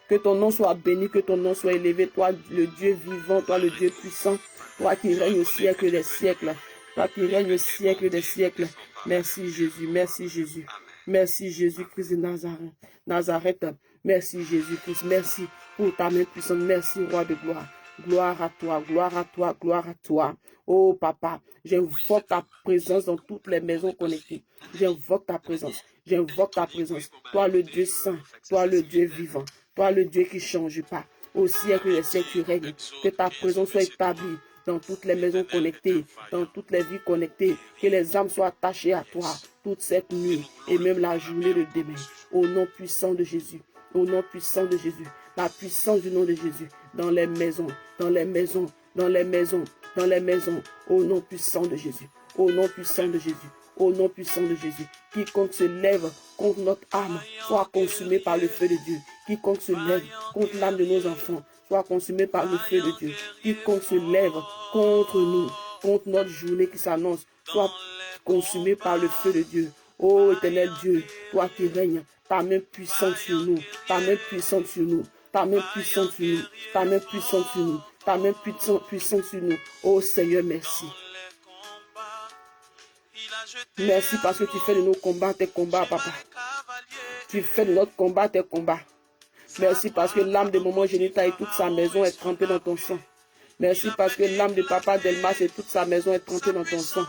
Speaker 1: Que ton nom soit béni, que ton nom soit élevé. Toi, le Dieu vivant, toi, le Dieu puissant. Toi qui règnes au siècle des siècles. Toi qui règnes au siècle des siècles. Merci Jésus, merci Jésus. Merci Jésus-Christ de Nazareth. Nazareth. Merci Jésus-Christ. Merci pour ta main puissante. Merci Roi de gloire. Gloire à toi, gloire à toi, gloire à toi. Oh Papa, j'invoque ta présence dans toutes les maisons connectées. J'invoque ta présence. J'invoque ta présence. Toi le Dieu saint, toi le Dieu vivant. Toi, le Dieu qui ne change pas, au siècle des siècles tu règnes. Que ta présence soit établie dans toutes les maisons connectées, dans toutes les vies connectées. Que les âmes soient attachées à toi toute cette nuit et même la journée de demain. Au nom puissant de Jésus, au nom puissant de Jésus, la puissance du nom de Jésus, dans les maisons, dans les maisons, dans les maisons, dans les maisons. Au nom puissant de Jésus, au nom puissant de Jésus. Au nom puissant de Jésus, quiconque se lève contre notre âme soit consumé par le feu de Dieu. Quiconque se lève contre l'âme de nos enfants soit consumé par le feu de Dieu. Quiconque se lève contre nous, contre notre journée qui s'annonce, soit consumé par le feu de Dieu. Ô éternel Dieu, toi qui règnes, ta main puissante sur nous, ta main puissante sur nous, ta main puissante sur nous, ta main puissante sur nous, ta main puissante sur nous. Ô Seigneur, merci. Merci parce que tu fais de nos combats tes combats, papa. Tu fais de notre combat tes combats. Merci parce que l'âme de maman Jenita et toute sa maison est trempée dans ton sang. Merci parce que l'âme de papa Delmas et toute sa maison est trempée dans ton sang.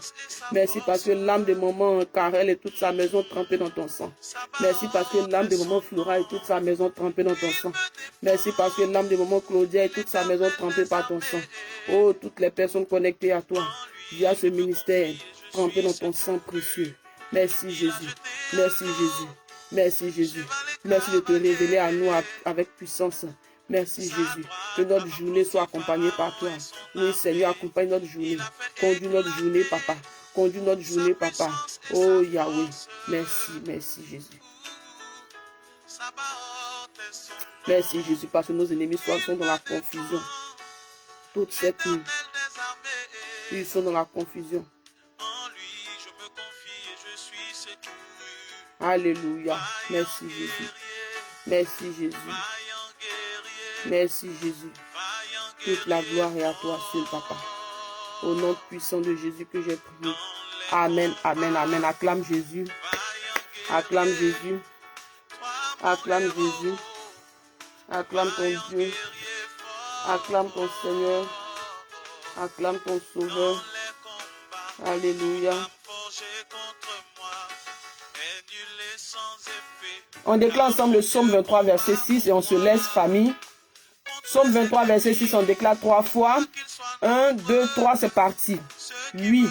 Speaker 1: Merci parce que l'âme de maman Karel et toute sa maison trempée dans ton sang. Merci parce que l'âme de maman Flora et toute sa maison trempée dans ton sang. Merci parce que l'âme de maman Claudia et toute sa maison trempée par ton sang. Oh, toutes les personnes connectées à toi via ce ministère trempées dans ton sang précieux. Merci Jésus. Merci Jésus. Merci Jésus. Merci de te révéler à nous avec puissance. Merci Jésus. Que notre journée soit accompagnée par toi. Oui Seigneur, accompagne notre journée. Conduis notre journée, Papa. Conduis notre journée, Papa. Oh Yahweh. Merci, merci Jésus. Merci Jésus, parce que nos ennemis sont dans la confusion. Toute cette nuit, ils sont dans la confusion. Alléluia. Merci Jésus. Merci Jésus. Merci Jésus. Toute la gloire est à toi seul, Papa. Au nom puissant de Jésus que j'ai prié. Amen, amen, amen. Acclame Jésus. Acclame Jésus. Acclame Jésus. Acclame ton Dieu. Acclame ton Seigneur. Acclame ton Sauveur. Alléluia. On déclare ensemble le psaume 23, verset 6 et on se laisse, famille. Psaume 23, verset 6, on déclare 3 fois. 1, 2, 3, c'est parti. Oui,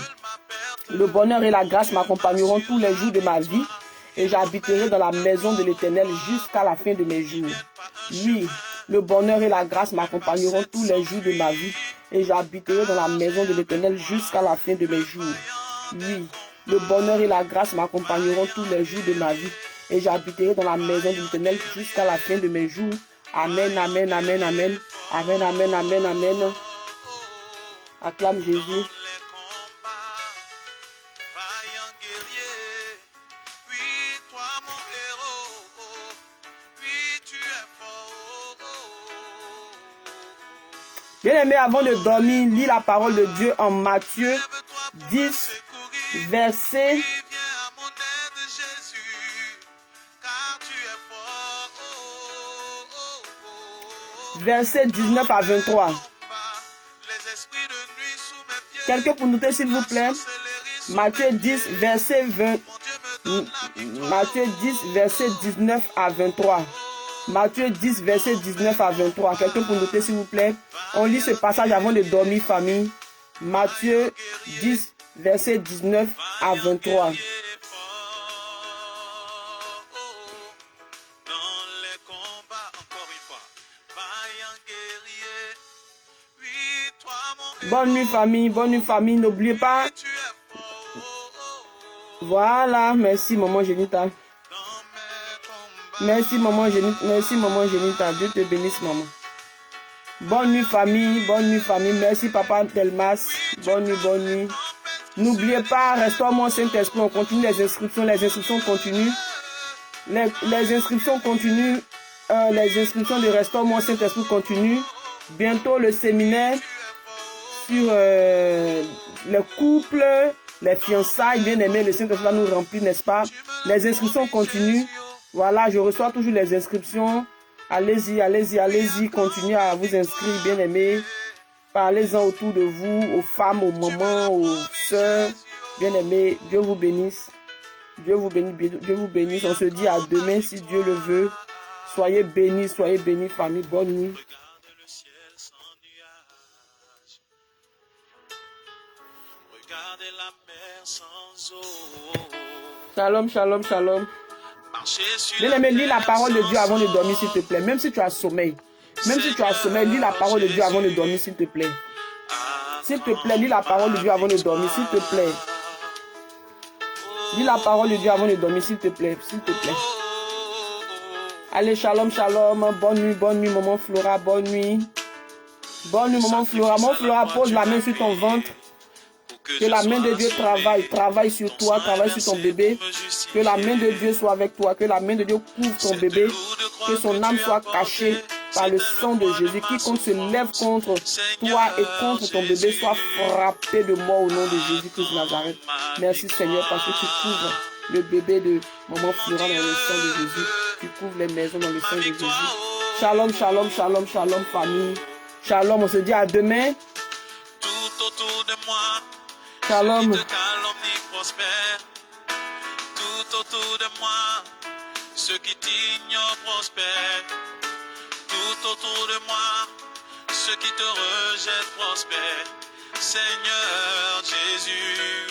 Speaker 1: le bonheur et la grâce m'accompagneront tous les jours de ma vie et j'habiterai dans la maison de l'Éternel jusqu'à la fin de mes jours. Oui, le bonheur et la grâce m'accompagneront tous les jours de ma vie et j'habiterai dans la maison de l'Éternel jusqu'à la fin de mes jours. Oui, le bonheur et la grâce m'accompagneront tous les jours de ma vie et j'habiterai dans la maison de l'Éternel jusqu'à la fin de mes jours. Amen, amen, amen, amen. Amen, amen, amen, amen. Acclame Jésus. Bien-aimé, avant de dormir, lis la parole de Dieu en Matthieu 10, verset 19 à 23. Quelqu'un pour noter, s'il vous plaît. Matthieu 10, verset 19 à 23. Matthieu 10, verset 19 à 23. Quelqu'un pour noter, s'il vous plaît. On lit ce passage avant de dormir, famille. Matthieu 10, verset 19 à 23. Bonne nuit famille, n'oubliez pas. Voilà, merci maman Jenita. Merci maman Jenita, Dieu te bénisse maman. Bonne nuit famille, merci papa Delmas, bonne nuit. N'oubliez pas, restaure-moi Saint-Esprit, on continue les inscriptions continuent. Les inscriptions continuent, les inscriptions de restaure-moi Saint-Esprit continuent. Bientôt le séminaire sur les couples, les fiançailles, bien aimés, le Saint-Esprit va nous remplir, n'est-ce pas? Les inscriptions continuent. Voilà, je reçois toujours les inscriptions. Allez-y, continuez à vous inscrire, bien aimés. Parlez-en autour de vous, aux femmes, aux mamans, aux sœurs. Bien aimés, Dieu vous bénisse. Dieu vous bénisse. On se dit à demain si Dieu le veut. Soyez bénis, famille. Bonne nuit. Shalom. Bien aimé, lis la parole de Dieu avant de dormir, s'il te plaît. Même si tu as sommeil, lis la parole de Dieu avant de dormir, s'il te plaît. S'il te plaît, lis la parole de Dieu avant de dormir, s'il te plaît. Lis la parole de Dieu avant de dormir, s'il te plaît. Allez, shalom. Bonne nuit, maman Flora. Bonne nuit, maman Flora. Maman Flora, pose la main sur ton ventre. Que la main de Dieu travaille sur toi, travaille sur ton bébé. Que la main de Dieu soit avec toi. Que la main de Dieu couvre ton bébé. Que son âme soit cachée par le sang de Jésus. Quiconque se lève contre toi et contre ton bébé soit frappé de mort au nom de Jésus-Christ de Nazareth. Merci Seigneur parce que tu couvres le bébé de maman Flora dans le sang de Jésus. Tu couvres les maisons dans le sang de Jésus. Shalom, famille. Shalom, on se dit à demain.
Speaker 2: de moi,
Speaker 1: Shalom.
Speaker 2: ceux qui te calomnient prospèrent. Tout autour de moi, ceux qui t'ignorent prospèrent. Tout autour de moi, ceux qui te rejettent prospèrent. Seigneur Jésus,